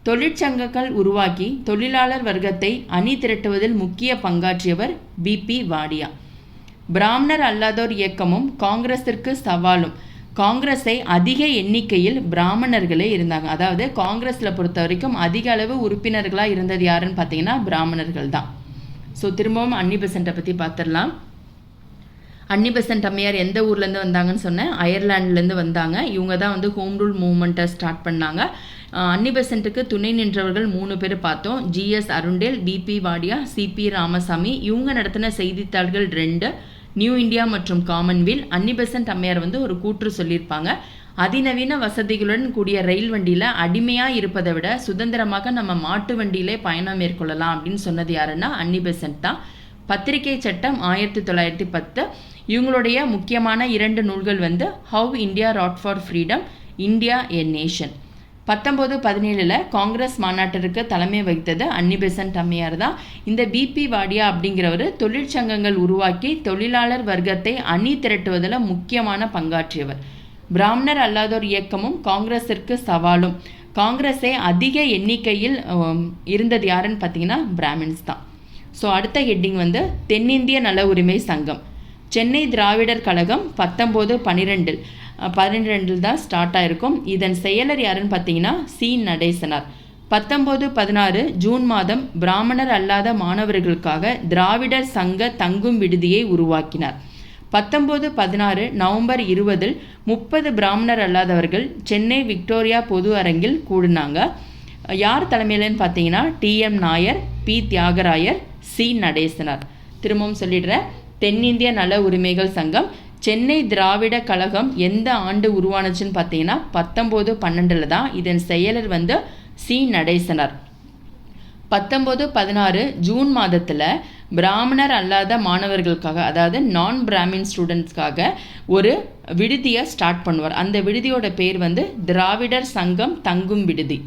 தொழிற்சங்கங்கள் உருவாக்கி தொழிலாளர் வர்க்கத்தை அணி திரட்டுவதில் முக்கிய பங்காற்றியவர் BP வாடியா. பிராமணர் அல்லாதோர் இயக்கமும் காங்கிரஸிற்கு சவாலும். காங்கிரஸை அதிக எண்ணிக்கையில் பிராமணர்களே இருந்தாங்க. அதாவது காங்கிரஸில் பொறுத்த வரைக்கும் அதிக அளவு உறுப்பினர்களாக இருந்தது யாருன்னு பார்த்தீங்கன்னா பிராமணர்கள் தான். ஸோ திரும்பவும் அன்னி பெசன்ட்டை பற்றி பார்த்துடலாம். அன்னி பெசன்ட் அம்மையார் எந்த ஊர்லேருந்து வந்தாங்கன்னு சொன்னேன், அயர்லாண்ட்லேருந்து வந்தாங்க. இவங்க தான் ஹோம் ரூல் மூவ்மெண்ட்டை ஸ்டார்ட் பண்ணாங்க. அன்னி பெசன்ட்டுக்கு துணை நின்றவர்கள் 3 பேர் பார்த்தோம். GS Arundale, BP Wadia, CP Ramasamy. இவங்க நடத்தின செய்தித்தாள்கள் 2, நியூ இந்தியா மற்றும் காமன்வெல்த். அன்னி பெசன்ட் அம்மையார் ஒரு கூற்று சொல்லியிருப்பாங்க, அதிநவீன வசதிகளுடன் கூடிய ரயில் வண்டியில் அடிமையாக இருப்பதை விட சுதந்திரமாக நம்ம மாட்டு வண்டியிலே பயணம் மேற்கொள்ளலாம் அப்படின்னு சொன்னது யாருன்னா அன்னி பெசன்ட் தான். பத்திரிகை சட்டம் 1910. இவங்களுடைய முக்கியமான 2 நூல்கள் how India wrought for freedom, India a nation. 1917 Congress மாநாட்டிற்கு தலைமை வகித்தது அன்னி பெசன்ட் அம்மையார் தான். இந்த BP வாடியா அப்படிங்கிறவர் தொழிற்சங்கங்கள் உருவாக்கி தொழிலாளர் வர்க்கத்தை அணி திரட்டுவதில் முக்கியமான பங்காற்றியவர். பிராமணர் அல்லாதோர் இயக்கமும் காங்கிரஸிற்கு சவாலும். காங்கிரஸை அதிக எண்ணிக்கையில் இருந்தது யாருன்னு பார்த்தீங்கன்னா பிராமின்ஸ் தான். ஸோ அடுத்த ஹெட்டிங் வந்து தென்னிந்திய நல உரிமை சங்கம். சென்னை திராவிடர் கழகம் 1912 தான் ஸ்டார்ட் ஆகிருக்கும். இதன் செயலர் யாருன்னு பார்த்தீங்கன்னா சி நடேசனார். 1916 ஜூன் மாதம் பிராமணர் அல்லாத மாணவர்களுக்காக திராவிடர் சங்க தங்கும் விடுதியை உருவாக்கினார். 1916 நவம்பர் 20 30 பிராமணர் அல்லாதவர்கள் சென்னை விக்டோரியா பொது அரங்கில் கூடினாங்க. யார் தலைமையிலன்னு பார்த்தீங்கன்னா T M Nair, P Thyagarayar, C Natesanar. திரும்பவும் சொல்லிடுறேன், தென்னிந்திய நல உரிமைகள் சங்கம் சென்னை திராவிட கழகம் எந்த ஆண்டு உருவானுச்சுன்னு பார்த்தீங்கன்னா 1912 தான். இதன் செயலர் வந்து சி நடேசனார். 1916 ஜூன் மாதத்தில் பிராமணர் அல்லாத மாணவர்களுக்காக, அதாவது நான் பிராமின் ஸ்டூடெண்ட்ஸ்க்காக ஒரு விடுதியை ஸ்டார்ட் பண்ணுவார். அந்த விடுதியோட பேர் வந்து திராவிடர் சங்கம் தங்கும் விடுதி.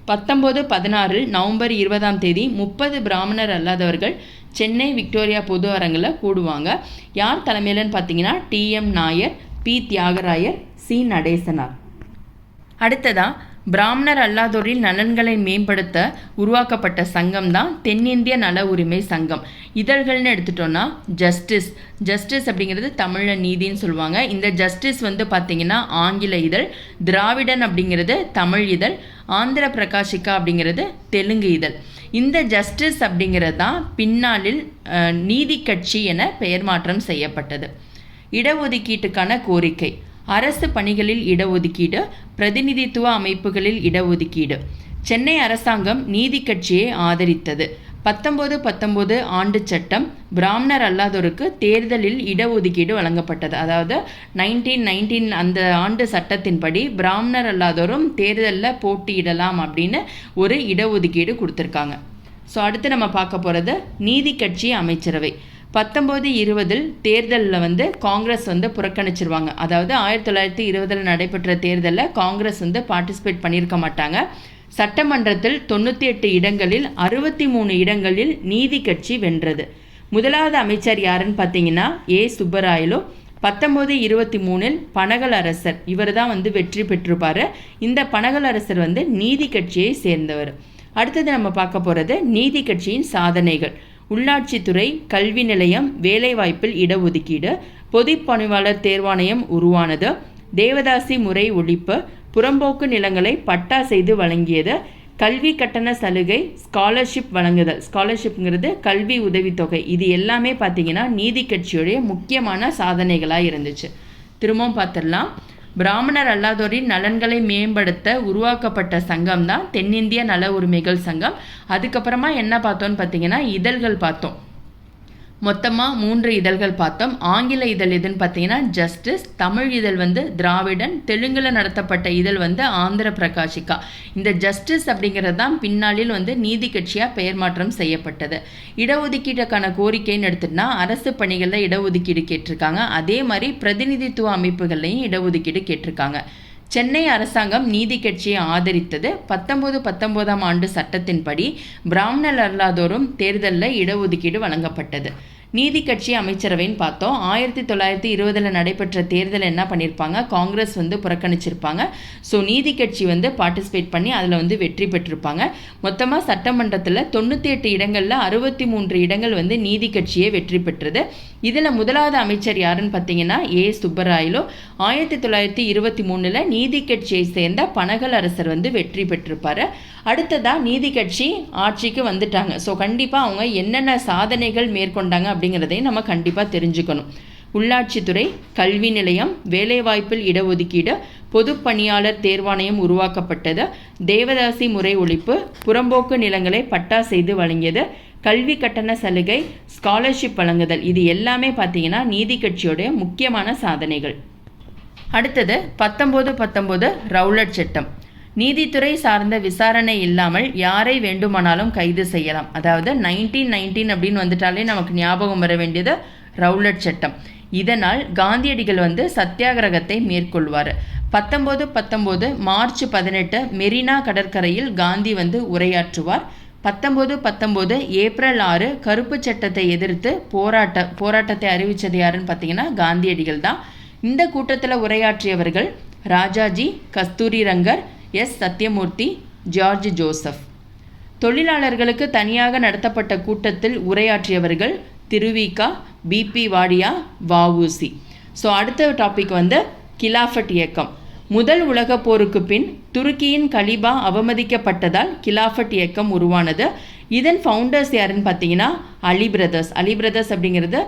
1916 நவம்பர் 20 30 பிராமணர் அல்லாதவர்கள் சென்னை விக்டோரியா பொது அரங்கில் கூடுவாங்க. யார் தலைமையிலன்னு பார்த்தீங்கன்னா T M Nair, P Thyagarayar, C Natesanar. அடுத்ததாக பிராமணர் அல்லாதோரின் நலன்களை மேம்படுத்த உருவாக்கப்பட்ட சங்கம் தான் தென்னிந்திய நல உரிமை சங்கம். இதழ்கள்னு எடுத்துட்டோன்னா ஜஸ்டிஸ் அப்படிங்கிறது தமிழில் நீதின்னு சொல்லுவாங்க. இந்த ஜஸ்டிஸ் வந்து பார்த்திங்கன்னா ஆங்கில இதழ், திராவிடன் அப்படிங்கிறது தமிழ் இதழ், ஆந்திர பிரகாஷிகா அப்படிங்கிறது தெலுங்கு இதழ். இந்த ஜஸ்டிஸ் அப்படிங்கிறது தான் பின்னாளில் நீதி கட்சி என பெயர் மாற்றம் செய்யப்பட்டது. இடஒதுக்கீட்டுக்கான கோரிக்கை. அரசு பணிகளில் இடஒதுக்கீடு, பிரதிநிதித்துவ அமைப்புகளில் இடஒதுக்கீடு. சென்னை அரசாங்கம் நீதி கட்சியை ஆதரித்தது. 1919 ஆண்டு சட்டம் பிராமணர் அல்லாதோருக்கு தேர்தலில் இடஒதுக்கீடு வழங்கப்பட்டது. அதாவது 1919 அந்த ஆண்டு சட்டத்தின்படி பிராமணர் அல்லாதோரும் தேர்தலில் போட்டியிடலாம் அப்படின்னு ஒரு இடஒதுக்கீடு கொடுத்துருக்காங்க. ஸோ அடுத்து நம்ம பார்க்க போகிறது நீதி கட்சி அமைச்சரவை. 1920 தேர்தலில் வந்து காங்கிரஸ் வந்து புறக்கணிச்சிருவாங்க. அதாவது 1920 நடைபெற்ற தேர்தலில் காங்கிரஸ் வந்து பார்ட்டிசிபேட் பண்ணியிருக்க மாட்டாங்க. சட்டமன்றத்தில் 98 இடங்களில் 63 இடங்களில் நீதி கட்சி வென்றது. முதலாவது அமைச்சர் யாருன்னு பார்த்தீங்கன்னா ஏ சுப்பராயலு. 1923 பனகல் அரசர், இவர் தான் வந்து வெற்றி பெற்றிருப்பார். இந்த பனகல் அரசர் வந்து நீதி கட்சியை சேர்ந்தவர். அடுத்தது நம்ம பார்க்க போகிறது நீதி கட்சியின் சாதனைகள். உள்ளாட்சித்துறை, கல்வி நிலையம், வேலைவாய்ப்பில் இடஒதுக்கீடு, பொதுப்பணிவாளர் தேர்வாணையம் உருவானது, தேவதாசி முறை ஒழிப்பு, புறம்போக்கு நிலங்களை பட்டா செய்து வழங்கியது, கல்வி கட்டண சலுகை, ஸ்காலர்ஷிப் வழங்குதல். ஸ்காலர்ஷிப்ங்கிறது கல்வி உதவித்தொகை. இது எல்லாமே பார்த்தீங்கன்னா நீதி கட்சியுடைய முக்கியமான சாதனைகளாக இருந்துச்சு. திரும்பவும் பார்த்துடலாம். பிராமணர் அல்லாதோரின் நலன்களை மேம்படுத்த உருவாக்கப்பட்ட சங்கம் தான் தென்னிந்திய நல உரிமைகள் சங்கம். அதுக்கப்புறமா என்ன பார்த்தோன்னு பார்த்தீங்கன்னா இதழ்கள் பார்த்தோம். மொத்தமாக 3 இதழ்கள் பார்த்தோம். ஆங்கில இதழ் எதுன்னு பார்த்தீங்கன்னா ஜஸ்டிஸ், தமிழ் இதழ் வந்து திராவிடன், தெலுங்கில் நடத்தப்பட்ட இதழ் வந்து ஆந்திர பிரகாஷிகா. இந்த ஜஸ்டிஸ் அப்படிங்கிறது தான் பின்னாளில் வந்து நீதி கட்சியாக பெயர் மாற்றம் செய்யப்பட்டது. இடஒதுக்கீட்டுக்கான கோரிக்கைன்னு எடுத்துட்டுனா அரசு பணிகளில் இடஒதுக்கீடு கேட்டிருக்காங்க. அதே மாதிரி பிரதிநிதித்துவ அமைப்புகள்லையும் இடஒதுக்கீடு கேட்டிருக்காங்க. சென்னை அரசாங்கம் நீதி கட்சியை ஆதரித்தது. 1919 ஆண்டு சட்டத்தின்படி பிராமணர் அல்லாதோரும் தேர்தலில் இடஒதுக்கீடு வழங்கப்பட்டது. நீதி கட்சி அமைச்சரவைன்னு பார்த்தோம். 1920 நடைபெற்ற தேர்தல் என்ன பண்ணியிருப்பாங்க, காங்கிரஸ் வந்து புறக்கணிச்சிருப்பாங்க. ஸோ நீதி கட்சி வந்து பார்ட்டிசிபேட் பண்ணி அதில் வந்து வெற்றி பெற்றிருப்பாங்க. மொத்தமாக சட்டமன்றத்தில் 98 இடங்களில் 63 இடங்கள் வந்து நீதி கட்சியே வெற்றி பெற்றது. இதில் முதலாவது அமைச்சர் யாருன்னு பார்த்தீங்கன்னா ஏ சுப்பராயலு. 1923 நீதி கட்சியை சேர்ந்த பனகல் அரசர் வந்து வெற்றி பெற்றிருப்பார். அடுத்ததாக நீதி கட்சி ஆட்சிக்கு வந்துட்டாங்க. ஸோ கண்டிப்பாக அவங்க என்னென்ன சாதனைகள் மேற்கொண்டாங்க அப்படிங்கிறதையும் நம்ம கண்டிப்பாக தெரிஞ்சுக்கணும். உள்ளாட்சித்துறை, கல்வி நிலையம், வேலைவாய்ப்பில் இடஒதுக்கீடு, பொதுப்பணியாளர் தேர்வாணையம் உருவாக்கப்பட்டது, தேவதாசி முறை ஒழிப்பு, புறம்போக்கு நிலங்களை பட்டா செய்து வழங்கியது, கல்வி கட்டண சலுகை, ஸ்காலர்ஷிப் வழங்குதல். இது எல்லாமே பார்த்தீங்கன்னா நீதி கட்சியோடைய முக்கியமான சாதனைகள். அடுத்தது 1919 ரவுலட் சட்டம். நீதித்துறை சார்ந்த விசாரணை இல்லாமல் யாரை வேண்டுமானாலும் கைது செய்யலாம். அதாவது 1919 அப்படின்னு வந்துட்டாலே நமக்கு ஞாபகம் வர வேண்டியது ரவுலட் சட்டம். இதனால் காந்தியடிகள் வந்து சத்தியாகிரகத்தை மேற்கொள்வார். 1919 மார்ச் 18 மெரினா கடற்கரையில் காந்தி வந்து உரையாற்றுவார். 1919 ஏப்ரல் 6 கருப்பு சட்டத்தை எதிர்த்து போராட்டத்தை அறிவித்தது யாருன்னு பார்த்தீங்கன்னா காந்தியடிகள் தான். இந்த கூட்டத்தில் உரையாற்றியவர்கள் ராஜாஜி, கஸ்தூரி Rangar, S Sathyamoorthy, George Joseph. தொழிலாளர்களுக்கு தனியாக நடத்தப்பட்ட கூட்டத்தில் உரையாற்றியவர்கள் திருவிக, பிபி வாடியா, வஉசி. ஸோ அடுத்த டாபிக் வந்து கிலாஃபட் இயக்கம். முதல் உலகப் போருக்கு பின் துருக்கியின் கலிபா அவமதிக்கப்பட்டதால் கிலாஃபட் இயக்கம் உருவானது. இதன் ஃபவுண்டர்ஸ் யாருன்னு பார்த்தீங்கன்னா அலி பிரதர்ஸ். அலி பிரதர்ஸ் அப்படிங்கிறது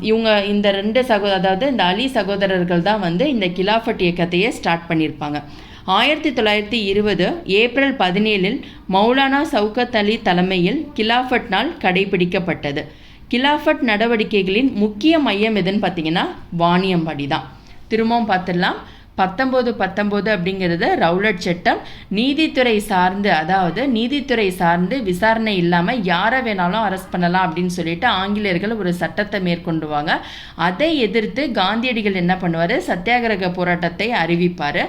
இவங்க இந்த ரெண்டு அதாவது இந்த அலி சகோதரர்கள் தான் வந்து இந்த கிலாஃபட் இயக்கத்தையே ஸ்டார்ட் பண்ணியிருப்பாங்க. 1920 ஏப்ரல் 17 மௌலானா சவுகத் அலி தலைமையில் கிலாஃபட் நாள் கடைபிடிக்கப்பட்டது. கிலாஃபட் நடவடிக்கைகளின் முக்கிய மையம் எதுன்னு பார்த்தீங்கன்னா வாணியம்பாடி தான். திரும்பவும் பார்த்துடலாம். 1919 அப்படிங்கிறது ரவுலட் சட்டம். நீதித்துறை சார்ந்து விசாரணை இல்லாமல் யாரை வேணாலும் அரெஸ்ட் பண்ணலாம் அப்படின்னு சொல்லிட்டு ஆங்கிலேயர்கள் ஒரு சட்டத்தை மேற்கொண்டுவாங்க. அதை எதிர்த்து காந்தியடிகள் என்ன பண்ணுவார், சத்தியாகிரக போராட்டத்தை அறிவிப்பார்.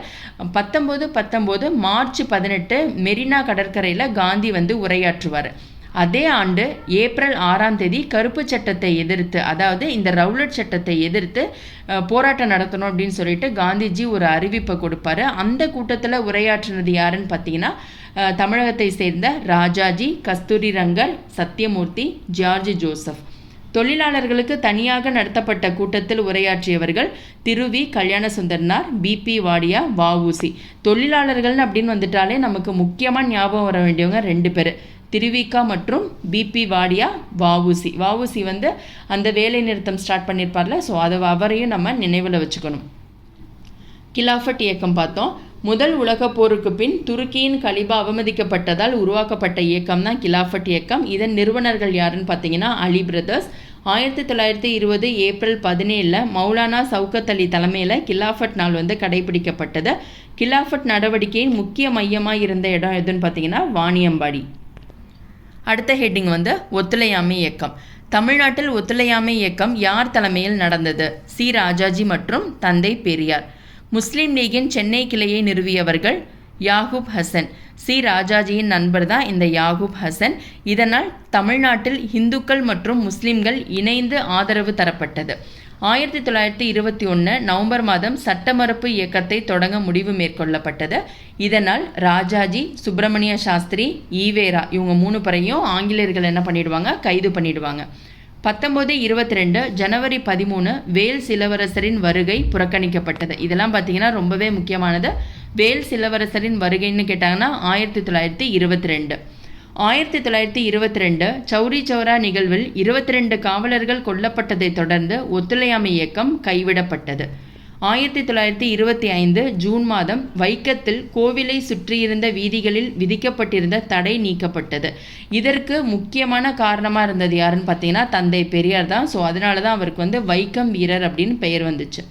1919 மார்ச் 18 மெரினா கடற்கரையில் காந்தி வந்து உரையாற்றுவார். அதே ஆண்டு ஏப்ரல் 6 கருப்பு சட்டத்தை எதிர்த்து, அதாவது இந்த ரவுலட் சட்டத்தை எதிர்த்து போராட்டம் நடத்தணும் அப்படின்னு சொல்லிட்டு காந்திஜி ஒரு அறிவிப்பை கொடுப்பாரு. அந்த கூட்டத்தில் உரையாற்றினது யாருன்னு பார்த்தீங்கன்னா தமிழகத்தை சேர்ந்த ராஜாஜி, கஸ்தூரி ரங்கர், சத்யமூர்த்தி, ஜார்ஜ் ஜோசப். தொழிலாளர்களுக்கு தனியாக நடத்தப்பட்ட கூட்டத்தில் உரையாற்றியவர்கள் திருவி கல்யாணசுந்தரனார், பிபி வாடியா, வஉசி. தொழிலாளர்கள் அப்படின்னு வந்துட்டாலே நமக்கு முக்கியமாக ஞாபகம் வர வேண்டியவங்க 2 பேர், திருவிக மற்றும் பிபி வாடியா, வஉசி. வஉசி வந்து அந்த வேலை நிறுத்தம் ஸ்டார்ட் பண்ணியிருப்பார்ல, ஸோ அவரையும் நம்ம நினைவில் வச்சுக்கணும். கிலாஃபட் இயக்கம் பார்த்தோம். முதல் உலகப் போருக்கு பின் துருக்கியின் கலிபா அவமதிக்கப்பட்டதால் உருவாக்கப்பட்ட இயக்கம் தான் கிலாஃபட் இயக்கம். இதன் நிறுவனர்கள் யாருன்னு பார்த்தீங்கன்னா அலி பிரதர்ஸ். 1920 ஏப்ரல் 17 மௌலானா சவுகத் அலி தலைமையில் கிலாஃபட் நாள் வந்து கடைபிடிக்கப்பட்டது. கிலாஃபட் நடவடிக்கையின் முக்கிய மையமாக இருந்த இடம் எதுன்னு பார்த்தீங்கன்னா வாணியம்பாடி. அடுத்த ஹெட்டிங் வந்து ஒத்துழையாமை இயக்கம். தமிழ்நாட்டில் ஒத்துழையாமை இயக்கம் யார் தலைமையில் நடந்தது? சி ராஜாஜி மற்றும் தந்தை பெரியார். முஸ்லீம் லீகின் சென்னை கிளையை நிறுவியவர்கள் யாகூப் ஹசன். சி ராஜாஜியின் நண்பர் தான் இந்த யாகூப் ஹசன். இதனால் தமிழ்நாட்டில் இந்துக்கள் மற்றும் முஸ்லீம்கள் இணைந்து ஆதரவு தரப்பட்டது. 1921 நவம்பர் மாதம் சட்ட மறுப்பு இயக்கத்தை தொடங்க முடிவு மேற்கொள்ளப்பட்டது. இதனால் ராஜாஜி, சுப்பிரமணிய சாஸ்திரி, ஈவேரா இவங்க 3 பேரையும் ஆங்கிலேயர்கள் என்ன பண்ணிடுவாங்க, கைது பண்ணிடுவாங்க. 1922 ஜனவரி 13 வேல்ஸ் இளவரசரின் வருகை புறக்கணிக்கப்பட்டது. இதெல்லாம் பார்த்தீங்கன்னா ரொம்பவே முக்கியமானது. வேல்ஸ் இளவரசரின் வருகைன்னு கேட்டாங்கன்னா 1922. 1922 சௌரி சௌரா நிகழ்வில் 22 காவலர்கள் கொல்லப்பட்டதை தொடர்ந்து ஒத்துழையாமை இயக்கம் கைவிடப்பட்டது. 1925 ஜூன் மாதம் வைக்கத்தில் கோவிலை சுற்றியிருந்த வீதிகளில் விதிக்கப்பட்டிருந்த தடை நீக்கப்பட்டது. இதற்கு முக்கியமான காரணமாக இருந்தது யாருன்னு பார்த்தீங்கன்னா தந்தை பெரியார் தான். ஸோ அதனால தான் அவருக்கு வந்து வைக்கம் வீரர் அப்படின்னு பெயர் வந்துச்சு.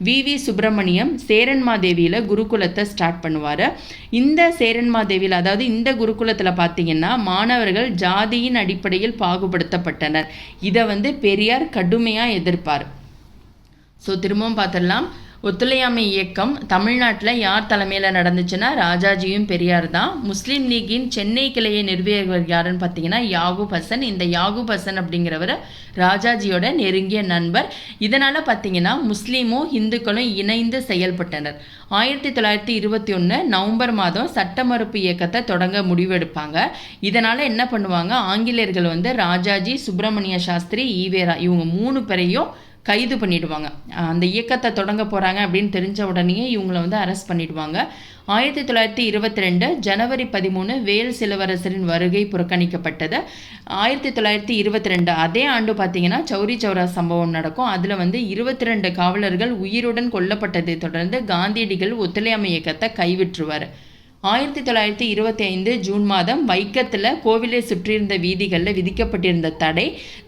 வி சுப்பிரமணியம் சேரன்மாதேவியில் குருகுலத்தை ஸ்டார்ட் பண்ணுவார். இந்த சேரன்மாதேவியில், அதாவது இந்த குருகுலத்தில் பார்த்தீங்கன்னா மாணவர்கள் ஜாதியின் அடிப்படையில் பாகுபடுத்தப்பட்டனர். இதை வந்து பெரியார் கடுமையாக எதிர்ப்பார். ஸோ திரும்பவும் பார்த்துடலாம். ஒத்துழையாமை இயக்கம் தமிழ்நாட்டில் யார் தலைமையில் நடந்துச்சுன்னா ராஜாஜியும் பெரியார் தான். முஸ்லீம் லீகின் சென்னை கிளையை நிறுவியவர் யாருன்னு பார்த்தீங்கன்னா யாகூப் ஹசன். இந்த யாகூப் ஹசன் அப்படிங்கிறவர் ராஜாஜியோட நெருங்கிய நண்பர். இதனால் பார்த்தீங்கன்னா முஸ்லீமும் இந்துக்களும் இணைந்து செயல்பட்டனர். 1921 நவம்பர் மாதம் சட்ட மறுப்பு இயக்கத்தை தொடங்க முடிவெடுப்பாங்க. இதனால் என்ன பண்ணுவாங்க, ஆங்கிலேயர்கள் வந்து ராஜாஜி, சுப்பிரமணிய சாஸ்திரி, ஈவேரா இவங்க 3 பேரையும் கைது பண்ணிடுவாங்க. அந்த இயக்கத்தை தொடங்க போகிறாங்க அப்படின்னு தெரிஞ்ச உடனே இவங்களை வந்து அரெஸ்ட் பண்ணிடுவாங்க. 1922 ஜனவரி 13 வேல்ஸ் இளவரசரின் வருகை புறக்கணிக்கப்பட்டது. 1922 அதே ஆண்டு பார்த்தீங்கன்னா சௌரி சௌரா சம்பவம் நடக்கும். அதில் வந்து 22 காவலர்கள் உயிருடன் கொல்லப்பட்டதை தொடர்ந்து காந்தியடிகள் ஒத்துழையாமை இயக்கத்தை கைவிற்றுவார். 1925 ஜூன் மாதம் வைக்கத்தில் கோவிலை சுற்றியிருந்த வீதிகளில் விதிக்கப்பட்டிருந்த தடை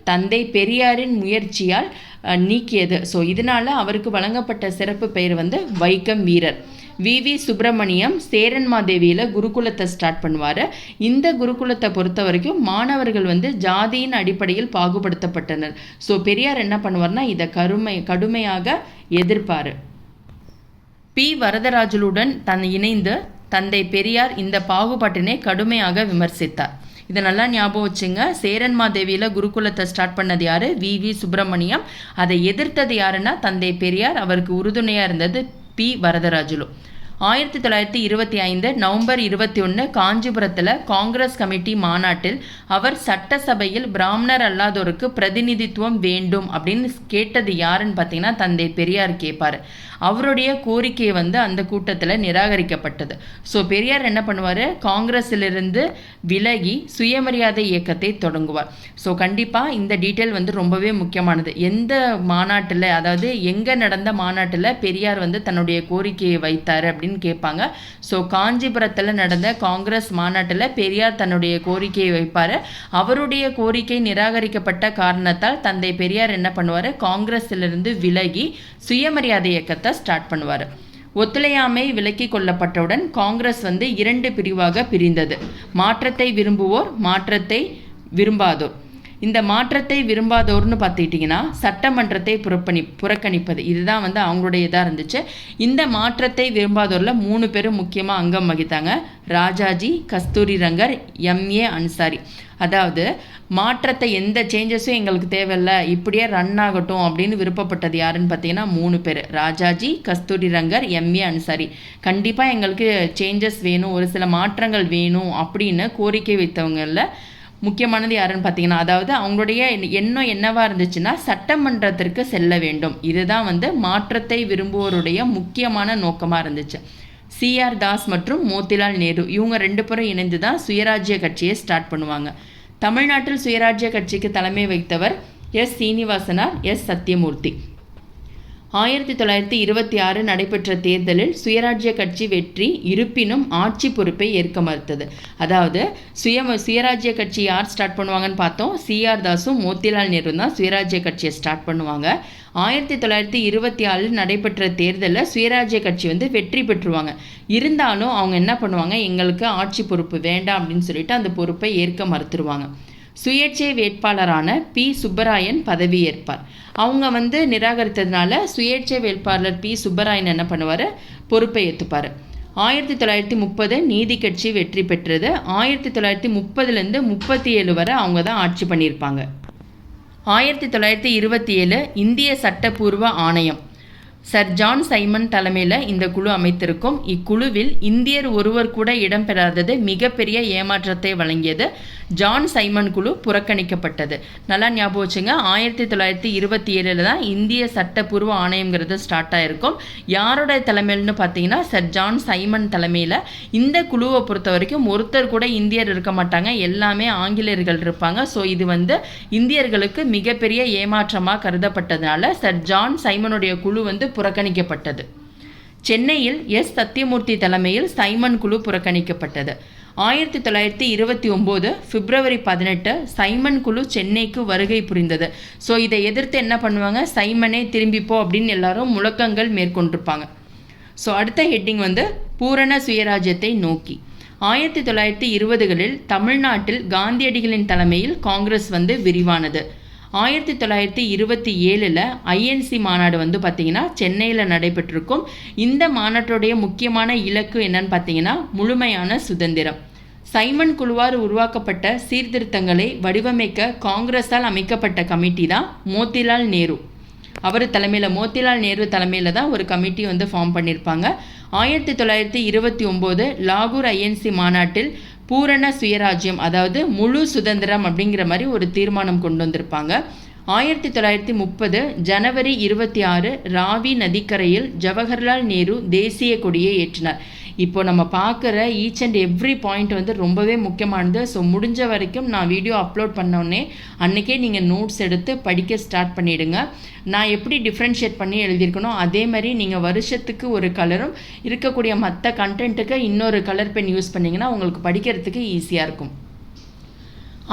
தந்தை பெரியாரின் முயற்சியால் நீக்கியது. ஸோ இதனால் அவருக்கு வழங்கப்பட்ட சிறப்பு பெயர் வந்து வைக்கம் வீரர். வி சுப்பிரமணியம் சேரன்மாதேவியில் குருகுலத்தை ஸ்டார்ட் பண்ணுவார். இந்த குருகுலத்தை பொறுத்த வரைக்கும் மாணவர்கள் வந்து ஜாதியின் அடிப்படையில் பாகுபடுத்தப்பட்டனர். ஸோ பெரியார் என்ன பண்ணுவார்னா இதை கடுமையாக எதிர்ப்பார். பி வரதராஜலுடன் இணைந்து தந்தை பெரியார் இந்த பாகுபாட்டினை கடுமையாக விமர்சித்தார். இதை நல்லா ஞாபகம் வச்சுங்க. சேரன்மாதேவியில் குருகுலத்தை ஸ்டார்ட் பண்ணது யார்? வி சுப்பிரமணியம். அதை எதிர்த்தது யாருன்னா தந்தை பெரியார். அவருக்கு உறுதுணையாக இருந்தது பி வரதராஜலு. 1925 நவம்பர் 21 காஞ்சிபுரத்தில் காங்கிரஸ் கமிட்டி மாநாட்டில் அவர் சட்டசபையில் பிராமணர் அல்லாதோருக்கு பிரதிநிதித்துவம் வேண்டும் அப்படின்னு கேட்டது யாருன்னு பார்த்தீங்கன்னா தந்தை பெரியார் கேட்பார். அவருடைய கோரிக்கை அந்த கூட்டத்தில் நிராகரிக்கப்பட்டது. ஸோ பெரியார் என்ன பண்ணுவார், காங்கிரஸிலிருந்து விலகி சுயமரியாதை இயக்கத்தை தொடங்குவார். ஸோ கண்டிப்பாக இந்த டீட்டெயில் ரொம்பவே முக்கியமானது. எந்த மாநாட்டில், அதாவது எங்கே நடந்த மாநாட்டில் பெரியார் தன்னுடைய கோரிக்கையை வைத்தார் அப்படின்னு கேட்பாங்க. ஸோ காஞ்சிபுரத்தில் நடந்த காங்கிரஸ் மாநாட்டில் பெரியார் தன்னுடைய கோரிக்கையை வைப்பார். அவருடைய கோரிக்கை நிராகரிக்கப்பட்ட காரணத்தால் தந்தை பெரியார் என்ன பண்ணுவார், காங்கிரஸிலிருந்து விலகி சுயமரியாதை இயக்கத்தை ஸ்டார்ட் பண்ணுவார். ஒத்துழையாமை விலக்கி கொள்ளப்பட்டவுடன் காங்கிரஸ் 2 பிரிவாக பிரிந்தது. மாற்றத்தை விரும்புவோர், மாற்றத்தை விரும்பாதோர். இந்த மாற்றத்தை விரும்பாதோர்னு பார்த்துக்கிட்டிங்கன்னா சட்டமன்றத்தை புறக்கணிப்பது, இதுதான் அவங்களுடைய இதாக இருந்துச்சு. இந்த மாற்றத்தை விரும்பாதோரில் 3 பேரும் முக்கியமாக அங்கம் வகித்தாங்க. ராஜாஜி, கஸ்தூரி ரங்கர், எம்ஏ அன்சாரி. அதாவது மாற்றத்தை, எந்த சேஞ்சஸும் எங்களுக்கு தேவையில்லை, இப்படியே ரன் ஆகட்டும் அப்படின்னு விருப்பப்பட்டது யாருன்னு பார்த்தீங்கன்னா 3 பேர். ராஜாஜி, கஸ்தூரி ரங்கர், எம்ஏ அன்சாரி. கண்டிப்பாக எங்களுக்கு சேஞ்சஸ் வேணும், ஒரு சில மாற்றங்கள் வேணும் அப்படின்னு கோரிக்கை வைத்தவங்களில் முக்கியமானது யாருன்னு பார்த்தீங்கன்னா, அதாவது அவங்களுடைய எண்ணம் என்னவாக இருந்துச்சுன்னா சட்டமன்றத்திற்கு செல்ல வேண்டும். இதுதான் மாற்றத்தை விரும்புவோருடைய முக்கியமான நோக்கமாக இருந்துச்சு. சிஆர் தாஸ் மற்றும் மோத்திலால் நேரு இவங்க 2 பேரும் இணைந்து தான் சுயராஜ்ய கட்சியை ஸ்டார்ட் பண்ணுவாங்க. தமிழ்நாட்டில் சுயராஜ்ய கட்சிக்கு தலைமை வைத்தவர் எஸ் சீனிவாசனார், எஸ் சத்யமூர்த்தி. 1926 நடைபெற்ற தேர்தலில் சுயராஜ்ய கட்சி வெற்றி, இருப்பினும் ஆட்சி பொறுப்பை ஏற்க மறுத்தது. அதாவது சுயராஜ்ய கட்சி யார் ஸ்டார்ட் பண்ணுவாங்கன்னு பார்த்தோம், சிஆர் தாஸும் மோத்திலால் நேரு தான் சுயராஜ்ய கட்சியை ஸ்டார்ட் பண்ணுவாங்க. 1924 நடைபெற்ற தேர்தலில் சுயராஜ்ய கட்சி வெற்றி பெற்றுவாங்க. இருந்தாலும் அவங்க என்ன பண்ணுவாங்க, எங்களுக்கு ஆட்சி பொறுப்பு வேண்டாம் அப்படின்னு சொல்லிட்டு அந்த பொறுப்பை ஏற்க மறுத்துருவாங்க. சுயேட்சை வேட்பாளரான பி சுப்பராயன் பதவி ஏற்பார். அவங்க நிராகரித்ததுனால சுயேட்சை வேட்பாளர் பி சுப்பராயன் என்ன பண்ணுவார், பொறுப்பை ஏற்றுப்பார். 1930 நீதி கட்சி வெற்றி பெற்றது. 1930லேருந்து 37 வரை அவங்க தான் ஆட்சி பண்ணியிருப்பாங்க. 1927 இந்திய சட்டப்பூர்வ ஆணையம் சர் ஜான் சைமன் தலைமையில் இந்த குழு அமைத்திருக்கும். இக்குழுவில் இந்தியர் ஒருவர் கூட இடம்பெறாதது மிகப்பெரிய ஏமாற்றத்தை வழங்கியது. ஜான் சைமன் குழு புறக்கணிக்கப்பட்டது. நல்லா ஞாபகம் வச்சுங்க, 1927 தான் இந்திய சட்டப்பூர்வ ஆணையங்கிறது ஸ்டார்ட் ஆகிருக்கும். யாரோட தலைமையில்னு பார்த்தீங்கன்னா சர் ஜான் சைமன் தலைமையில். இந்த குழுவை பொறுத்த வரைக்கும் ஒருத்தர் கூட இந்தியர் இருக்க மாட்டாங்க, எல்லாமே ஆங்கிலேயர்கள் இருப்பாங்க. ஸோ இது இந்தியர்களுக்கு மிகப்பெரிய ஏமாற்றமாக கருதப்பட்டதுனால சர் ஜான் சைமனுடைய குழு புறக்கணிக்கப்பட்டது. சென்னையில் எஸ் சத்யமூர்த்தி தலைமையில் சைமன் குழு புறக்கணிக்கப்பட்டது. 1929 பிப்ரவரி 18 சைமன் குழு சென்னைக்கு வருகை புரிந்தது. ஸோ இதை எதிர்த்து என்ன பண்ணுவாங்க, சைமனே திரும்பிப்போ அப்படின்னு எல்லாரும் முழக்கங்கள் மேற்கொண்டிருப்பாங்க. ஸோ அடுத்த ஹெட்டிங் பூரண சுயராஜ்யத்தை நோக்கி. 1920களில் தமிழ்நாட்டில் காந்தியடிகளின் தலைமையில் காங்கிரஸ் விரிவானது. 1927 ஐஎன்சி மாநாடு பார்த்தீங்கன்னா சென்னையில் நடைபெற்றிருக்கும். இந்த மாநாட்டுடைய முக்கியமான இலக்கு என்னன்னு பார்த்தீங்கன்னா முழுமையான சுதந்திரம். சைமன் குழுவால் உருவாக்கப்பட்ட சீர்திருத்தங்களை வடிவமைக்க காங்கிரஸால் அமைக்கப்பட்ட கமிட்டி தான் மோத்திலால் நேரு. அவர் தலைமையில், மோத்திலால் நேரு தலைமையில் தான் ஒரு கமிட்டி ஃபார்ம் பண்ணியிருப்பாங்க. 1929 லாகூர் ஐஎன்சி மாநாட்டில் பூரண சுயராஜ்யம், அதாவது முழு சுதந்திரம் அப்படிங்கிற மாதிரி ஒரு தீர்மானம் கொண்டு வந்திருப்பாங்க. 1930 ஜனவரி 26 ராவி நதிக்கரையில் ஜவஹர்லால் நேரு தேசிய கொடியை ஏற்றினார். இப்போ நம்ம பார்க்குற ஈச் அண்ட் எவ்ரி பாயிண்ட் ரொம்பவே முக்கியமானது. ஸோ முடிஞ்ச வரைக்கும் நான் வீடியோ அப்லோட் பண்ணோடனே அன்றைக்கே நீங்கள் நோட்ஸ் எடுத்து படிக்க ஸ்டார்ட் பண்ணிவிடுங்க. நான் எப்படி டிஃப்ரென்ஷியேட் பண்ணி எழுதியிருக்கணும் அதே மாதிரி நீங்கள் வருஷத்துக்கு ஒரு கலரும் இருக்கக்கூடிய மற்ற கண்டென்ட்டுக்கு இன்னொரு கலர் பென் யூஸ் பண்ணிங்கன்னா உங்களுக்கு படிக்கிறதுக்கு ஈஸியாக இருக்கும்.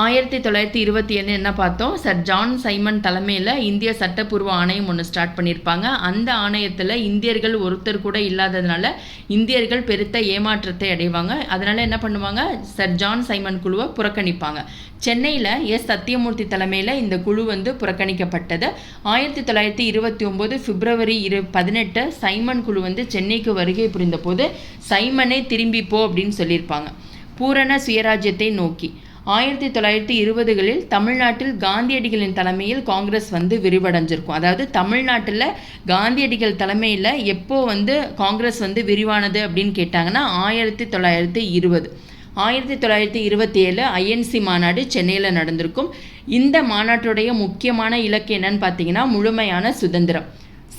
1927 என்ன பார்த்தோம், சர் ஜான் சைமன் தலைமையில் இந்திய சட்டப்பூர்வ ஆணையம் ஒன்று ஸ்டார்ட் பண்ணியிருப்பாங்க. அந்த ஆணையத்தில் இந்தியர்கள் ஒருத்தர் கூட இல்லாததுனால இந்தியர்கள் பெருத்த ஏமாற்றத்தை அடைவாங்க. அதனால் என்ன பண்ணுவாங்க, சர் ஜான் சைமன் குழுவை புறக்கணிப்பாங்க. சென்னையில் எஸ் சத்யமூர்த்தி தலைமையில் இந்த குழு புறக்கணிக்கப்பட்டது. 1929 பிப்ரவரி 18 சைமன் குழு சென்னைக்கு வருகை புரிந்த போது சைமனே திரும்பிப்போ அப்படின்னு சொல்லியிருப்பாங்க. பூரண சுயராஜ்யத்தை நோக்கி. 1920களில் தமிழ்நாட்டில் காந்தியடிகளின் தலைமையில் காங்கிரஸ் வந்து விரிவடைஞ்சிருக்கும். அதாவது தமிழ்நாட்டில் காந்தியடிகள் தலைமையில் எப்போ வந்து காங்கிரஸ் வந்து விரிவானது அப்படின்னு கேட்டாங்கன்னா 1920. 1927 ஐஎன்சி மாநாடு சென்னையில் நடந்திருக்கும். இந்த மாநாட்டுடைய முக்கியமான இலக்கு என்னன்னு பார்த்தீங்கன்னா முழுமையான சுதந்திரம்.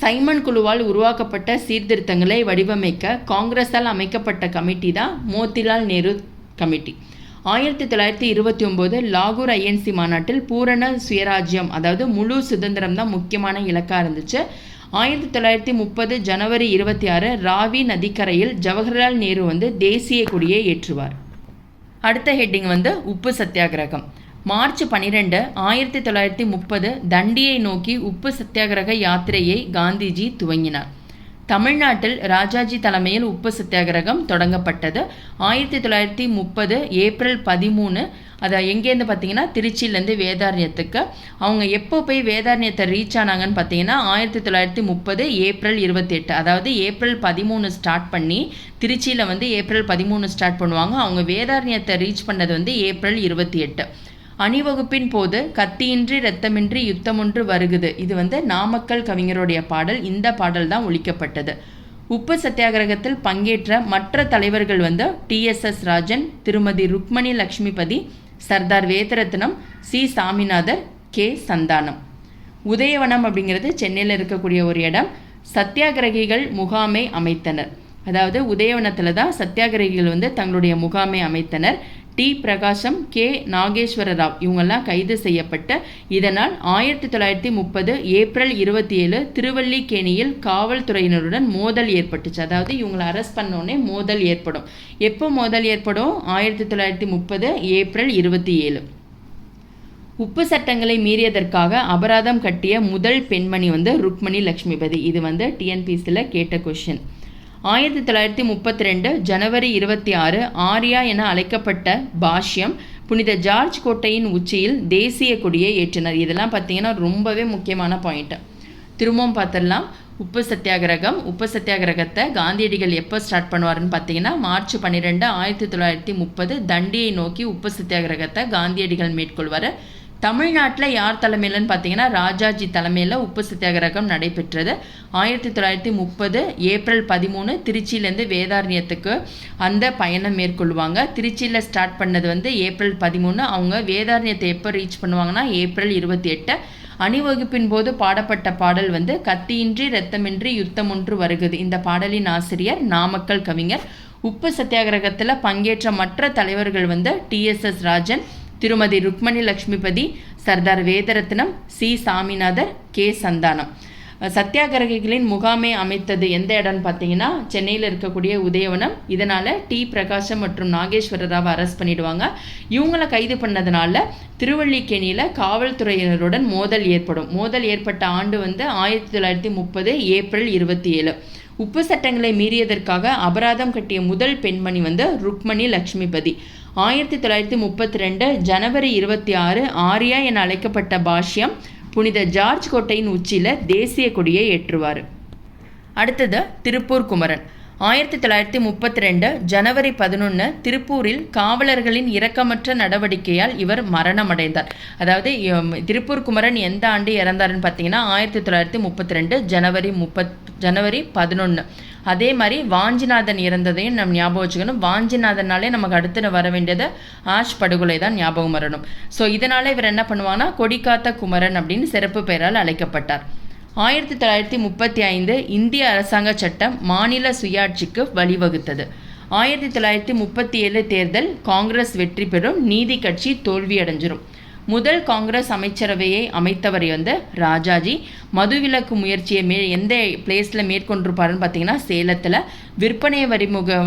சைமன் குழுவால் உருவாக்கப்பட்ட சீர்திருத்தங்களை வடிவமைக்க காங்கிரஸால் அமைக்கப்பட்ட கமிட்டி தான் மோத்திலால் நேரு கமிட்டி. 1929 லாகூர் ஐஎன்சி மாநாட்டில் பூரண சுயராஜ்யம், அதாவது முழு சுதந்திரம் தான் முக்கியமான இலக்காக இருந்துச்சு. 1930 ஜனவரி 26 ராவி நதிக்கரையில் ஜவஹர்லால் நேரு வந்து தேசிய கொடியை ஏற்றுவார். அடுத்த ஹெட்டிங் வந்து உப்பு சத்தியாகிரகம். மார்ச் 12 1930 தண்டியை நோக்கி உப்பு சத்தியாகிரக யாத்திரையை காந்திஜி துவங்கினார். தமிழ்நாட்டில் ராஜாஜி தலைமையில் உப்பு சத்தியாகிரகம் தொடங்கப்பட்டது. 1930 ஏப்ரல் 13. அதை எங்கேருந்து பார்த்தீங்கன்னா திருச்சியிலேருந்து வேதாரண்யத்துக்கு. அவங்க எப்போ போய் வேதாரண்யத்தை ரீச் ஆனாங்கன்னு பார்த்தீங்கன்னா 1930 ஏப்ரல் 28. அதாவது ஏப்ரல் 13 ஸ்டார்ட் பண்ணி திருச்சியில் வந்து ஏப்ரல் 13 ஸ்டார்ட் பண்ணுவாங்க. அவங்க வேதாரண்யத்தை ரீச் பண்ணது வந்து ஏப்ரல் 28. அணிவகுப்பின் போது கத்தியின்றி இரத்தமின்றி யுத்தமொன்று வருகுது. இது வந்து நாமக்கல் கவிஞருடைய பாடல். இந்த பாடல் தான் ஒலிக்கப்பட்டது. உப்பு சத்தியாகிரகத்தில் பங்கேற்ற மற்ற தலைவர்கள் வந்து டிஎஸ்எஸ் ராஜன், திருமதி ருக்மணி லக்ஷ்மிபதி, சர்தார் வேதரத்னம், சி சாமிநாதர், கே சந்தானம். உதயவனம் அப்படிங்கிறது சென்னையில் இருக்கக்கூடிய ஒரு இடம். சத்தியாகிரகிகள் முகாமை அமைத்தனர். அதாவது உதயவனத்தில் தான் சத்தியாகிரகிகள் வந்து தங்களுடைய முகாமை அமைத்தனர். டி பிரகாசம், கே நாகேஸ்வர ராவ் இவங்கெல்லாம் கைது செய்யப்பட்ட. இதனால் 1930 ஏப்ரல் 27 திருவல்லிக்கேணியில் காவல்துறையினருடன் மோதல் ஏற்பட்டுச்சு. அதாவது இவங்களை அரெஸ்ட் பண்ணோடனே மோதல் ஏற்படும். எப்போ மோதல் ஏற்படும்? 1930 ஏப்ரல் 27. உப்பு சட்டங்களை மீறியதற்காக அபராதம் கட்டிய முதல் பெண்மணி வந்து ருக்மணி லக்ஷ்மிபதி. இது வந்து டிஎன்பிசியில் கேட்ட கொஷின். 1932 ஜனவரி 26 ஆர்யா என அழைக்கப்பட்ட பாஷ்யம் புனித ஜார்ஜ் கோட்டையின் உச்சியில் தேசிய கொடியை ஏற்றினர். இதெல்லாம் பார்த்தீங்கன்னா ரொம்பவே முக்கியமான பாயிண்ட். திரும்பவும் பார்த்துடலாம். உப்பு சத்தியாகிரகம். உப்பு சத்தியாகிரகத்தை காந்தியடிகள் எப்போ ஸ்டார்ட் பண்ணுவாருன்னு பார்த்தீங்கன்னா மார்ச் 12 1930 தண்டியை நோக்கி உப்பு சத்தியாகிரகத்தை காந்தியடிகள் மேற்கொள்வார். தமிழ்நாட்டில் யார் தலைமையிலன்னு பார்த்தீங்கன்னா ராஜாஜி தலைமையில் உப்பு சத்தியாகிரகம் நடைபெற்றது. 1930 ஏப்ரல் 13 திருச்சியிலேருந்து வேதாரண்யத்துக்கு அந்த பயணம் மேற்கொள்வாங்க. திருச்சியில் ஸ்டார்ட் பண்ணது வந்து ஏப்ரல் 13. அவங்க வேதாரண்யத்தை எப்போ ரீச் பண்ணுவாங்கன்னா ஏப்ரல் 28. அணிவகுப்பின் போது பாடப்பட்ட பாடல் வந்து கத்தியின்றி இரத்தமின்றி யுத்தமொன்று வருகுது. இந்த பாடலின் ஆசிரியர் நாமக்கல் கவிஞர். உப்பு சத்தியாகிரகத்தில் பங்கேற்ற மற்ற தலைவர்கள் வந்து டிஎஸ்எஸ் ராஜன், திருமதி ருக்மணி லக்ஷ்மிபதி, சர்தார் வேதரத்னம், சி சாமிநாதர், கே சந்தானம். சத்தியாகிரகிகளின் முகாமை அமைத்தது எந்த இடம்னு பார்த்தீங்கன்னா சென்னையில் இருக்கக்கூடிய உதயவனம். இதனால் டி பிரகாசம் மற்றும் நாகேஸ்வர ராவ் அரெஸ்ட் பண்ணிடுவாங்க. இவங்களை கைது பண்ணதுனால திருவல்லிக்கேணியில் காவல்துறையினருடன் மோதல் ஏற்படும். மோதல் ஏற்பட்ட ஆண்டு வந்து 1930 ஏப்ரல் 27. உப்பு சட்டங்களை மீறியதற்காக அபராதம் கட்டிய முதல் பெண்மணி வந்து ருக்மணி லக்ஷ்மிபதி. 1932 ஜனவரி 26 ஆர்யா என அழைக்கப்பட்ட பாஷ்யம் புனித ஜார்ஜ் கோட்டையின் உச்சியில் தேசிய கொடியை ஏற்றுவார். அடுத்தது திருப்பூர் குமரன். 1932 ஜனவரி 11 திருப்பூரில் காவலர்களின் இரக்கமற்ற நடவடிக்கையால் இவர் மரணமடைந்தார். அதாவது திருப்பூர் குமரன் எந்த ஆண்டு இறந்தாருன்னு பார்த்தீங்கன்னா 1932 ஜனவரி 11. அதே மாதிரி வாஞ்சிநாதன் இறந்ததையும் நம்ம ஞாபகம் வச்சுக்கணும். வாஞ்சிநாதனாலே நமக்கு அடுத்து வர வேண்டியது ஆஷ் படுகொலை தான் ஞாபகம் வரணும். ஸோ இதனால் இவர் என்ன பண்ணுவாங்கன்னா கொடிக்காத்த குமரன் அப்படின்னு சிறப்பு பெயரால் அழைக்கப்பட்டார். 1935 இந்திய அரசாங்க சட்டம் மாநில சுயாட்சிக்கு வழிவகுத்தது. 1937 தேர்தல் காங்கிரஸ் வெற்றி பெறும், நீதி கட்சி தோல்வியடைஞ்சிரும். முதல் காங்கிரஸ் அமைச்சரவையை அமைத்தவர் வந்து ராஜாஜி. மதுவிலக்கு முயற்சியை எந்த பிளேஸில் மேற்கொண்டிருப்பாருன்னு பார்த்தீங்கன்னா சேலத்தில். விற்பனை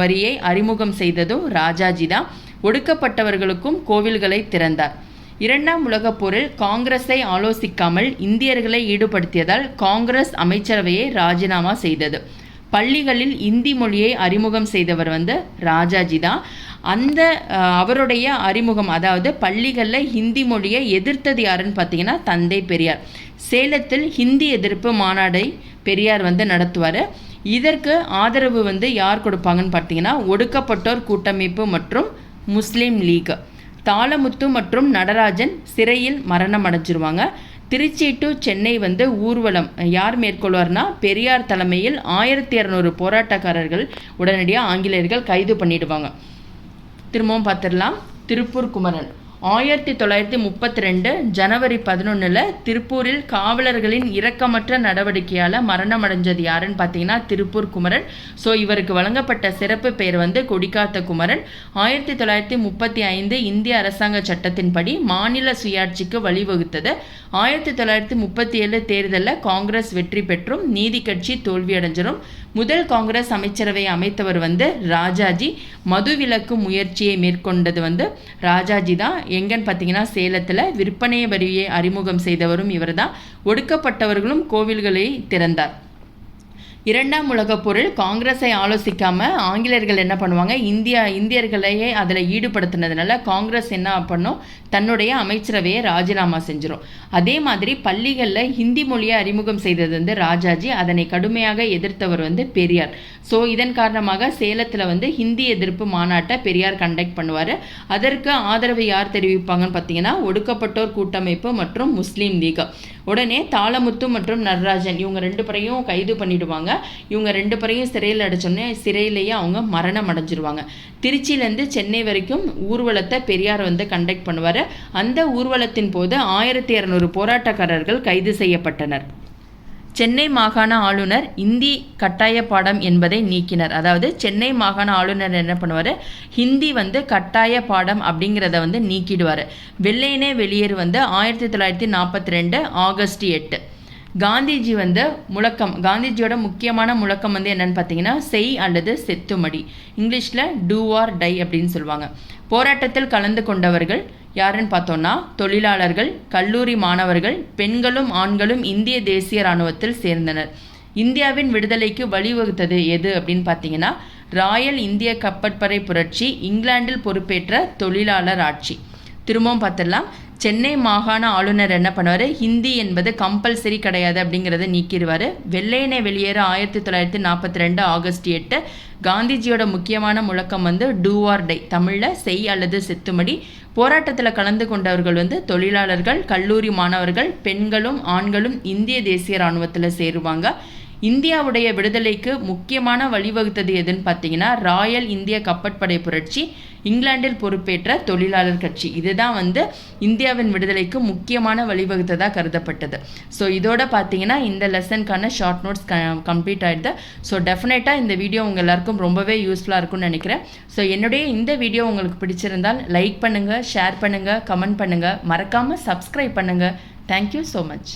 வரியை அறிமுகம் செய்ததும் ராஜாஜி தான். ஒடுக்கப்பட்டவர்களுக்கும் கோவில்களை திறந்தார். இரண்டாம் உலகப் போரில் காங்கிரஸை ஆலோசிக்காமல் இந்தியர்களை ஈடுபடுத்தியதால் காங்கிரஸ் அமைச்சரவையை ராஜினாமா செய்தது. பள்ளிகளில் இந்தி மொழியை அறிமுகம் செய்தவர் வந்து ராஜாஜி தான். அந்த அவருடைய அறிமுகம், அதாவது பள்ளிகளில் ஹிந்தி மொழியை எதிர்த்தது யாருன்னு பார்த்தீங்கன்னா தந்தை பெரியார். சேலத்தில் ஹிந்தி எதிர்ப்பு மாநாடை பெரியார் வந்து நடத்துவார். இதற்கு ஆதரவு வந்து யார் கொடுப்பாங்கன்னு பார்த்தீங்கன்னா ஒடுக்கப்பட்டோர் கூட்டமைப்பு மற்றும் முஸ்லீம் லீக். தாளமுத்து மற்றும் நடராஜன் சிறையில் மரணம் அடைஞ்சிருவாங்க. திருச்சி டு சென்னை ஊர்வலம் யார் மேற்கொள்வார்னா பெரியார் தலைமையில் 1200 போராட்டக்காரர்கள் உடனடியாக ஆங்கிலேயர்கள் கைது பண்ணிடுவாங்க. திரும்பவும் பார்த்துடலாம். திருப்பூர் குமரன் 1932 ஜனவரி 11 திருப்பூரில் காவலர்களின் இரக்கமற்ற நடவடிக்கையால் மரணம் அடைஞ்சது யாருன்னு பார்த்தீங்கன்னா திருப்பூர் குமரன். ஸோ இவருக்கு வழங்கப்பட்ட சிறப்பு பெயர் கொடிக்காத்த குமரன். 1935 இந்திய அரசாங்க சட்டத்தின்படி மாநில சுயாட்சிக்கு வழிவகுத்தது. 1937 தேர்தலில் காங்கிரஸ் வெற்றி பெற்றும் நீதி கட்சி தோல்வியடைஞ்சிரும். முதல் காங்கிரஸ் அமைச்சரவை அமைத்தவர் ராஜாஜி. மதுவிலக்கு முயற்சியை மேற்கொண்டது ராஜாஜி தான். எங்கன்னு பார்த்தீங்கன்னா சேலத்தில் விற்பனை வரியை அறிமுகம் செய்தவரும் இவர் தான். ஒடுக்கப்பட்டவர்களும் கோவில்களை திறந்தார். இரண்டாம் உலகப் போரில் காங்கிரஸை ஆலோசிக்காமல் ஆங்கிலேயர்கள் என்ன பண்ணுவாங்க, இந்தியர்களையே அதில் ஈடுபடுத்தினதுனால காங்கிரஸ் என்ன பண்ணும், தன்னுடைய அமைச்சரவையை ராஜினாமா செஞ்சிடும். அதே மாதிரி பள்ளிகளில் ஹிந்தி மொழியை அறிமுகம் செய்தது ராஜாஜி. அதனை கடுமையாக எதிர்த்தவர் பெரியார். ஸோ இதன் காரணமாக சேலத்தில் ஹிந்தி எதிர்ப்பு மாநாட்டை பெரியார் கண்டக்ட் பண்ணுவார். அதற்கு ஆதரவு யார் தெரிவிப்பாங்கன்னு பார்த்தீங்கன்னா ஒடுக்கப்பட்டோர் கூட்டமைப்பு மற்றும் முஸ்லீம் லீக். உடனே தாளமுத்து மற்றும் நடராஜன் இவங்க 2 பேரையும் கைது பண்ணிடுவாங்க. இவங்க 2 பேரையும் சிறையில் அடைச்சோன்னே சிறையிலேயே அவங்க மரணம் அடைஞ்சிருவாங்க. திருச்சியிலேருந்து சென்னை வரைக்கும் ஊர்வலத்தை பெரியார் கண்டக்ட் பண்ணுவார். அந்த ஊர்வலத்தின் போது 1200 போராட்டக்காரர்கள் கைது செய்யப்பட்டனர். சென்னை மாகாண ஆளுநர் இந்தி கட்டாய பாடம் என்பதை நீக்கினர். அதாவது சென்னை மாகாண ஆளுநர் என்ன பண்ணுவார், ஹிந்தி கட்டாய பாடம் அப்படிங்கிறத நீக்கிடுவார். வெள்ளையனே வெளியேறு 1942 ஆகஸ்ட் 8. காந்திஜி முழக்கம், காந்திஜியோட முக்கியமான முழக்கம் என்னன்னு பார்த்தீங்கன்னா செய் அல்லது செத்துமடி, இங்கிலீஷில் டூ ஆர் டை அப்படின்னு சொல்லுவாங்க. போராட்டத்தில் கலந்து கொண்டவர்கள் யாருன்னு பார்த்தோன்னா தொழிலாளர்கள், கல்லூரி மாணவர்கள், பெண்களும் ஆண்களும் இந்திய தேசிய இராணுவத்தில் சேர்ந்தனர். இந்தியாவின் விடுதலைக்கு வழிவகுத்தது எது அப்படின்னு பார்த்தீங்கன்னா ராயல் இந்திய கப்பற்படை புரட்சி, இங்கிலாந்தில் பொறுப்பேற்ற தொழிலாளர் ஆட்சி. திரும்பவும் பார்த்துடலாம். சென்னை மாகாண ஆளுநர் என்ன பண்ணுவார், ஹிந்தி என்பது கம்பல்சரி கிடையாது அப்படிங்கிறத நீக்கிடுவார். வெள்ளையனே வெளியேற 1942 ஆகஸ்ட் 8. காந்திஜியோட முக்கியமான முழக்கம் டூ ஆர் டை, தமிழில் செய் அல்லது செத்துமடி. போராட்டத்தில் கலந்து கொண்டவர்கள் தொழிலாளர்கள், கல்லூரி மாணவர்கள், பெண்களும் ஆண்களும் இந்திய தேசிய இராணுவத்தில் சேருவாங்க. இந்தியாவுடைய விடுதலைக்கு முக்கியமான வழிவகுத்தது எதுன்னு பார்த்தீங்கன்னா ராயல் இந்திய கப்பற்படை புரட்சி, இங்கிலாந்தில் பொறுப்பேற்ற தொழிலாளர் கட்சி. இதுதான் இந்தியாவின் விடுதலைக்கு முக்கியமான வழிவகுத்ததாக கருதப்பட்டது. ஸோ இதோட பார்த்தீங்கன்னா இந்த லெசனுக்கான ஷார்ட் நோட்ஸ் கம்ப்ளீட் ஆகிடுது. ஸோ டெஃபினட்டாக இந்த வீடியோ உங்கள் எல்லாருக்கும் ரொம்பவே யூஸ்ஃபுல்லாக இருக்கும்னு நினைக்கிறேன். ஸோ என்னுடைய இந்த வீடியோ உங்களுக்கு பிடிச்சிருந்தால் லைக் பண்ணுங்கள், ஷேர் பண்ணுங்கள், கமெண்ட் பண்ணுங்கள், மறக்காமல் சப்ஸ்கிரைப் பண்ணுங்கள். Thank you so much.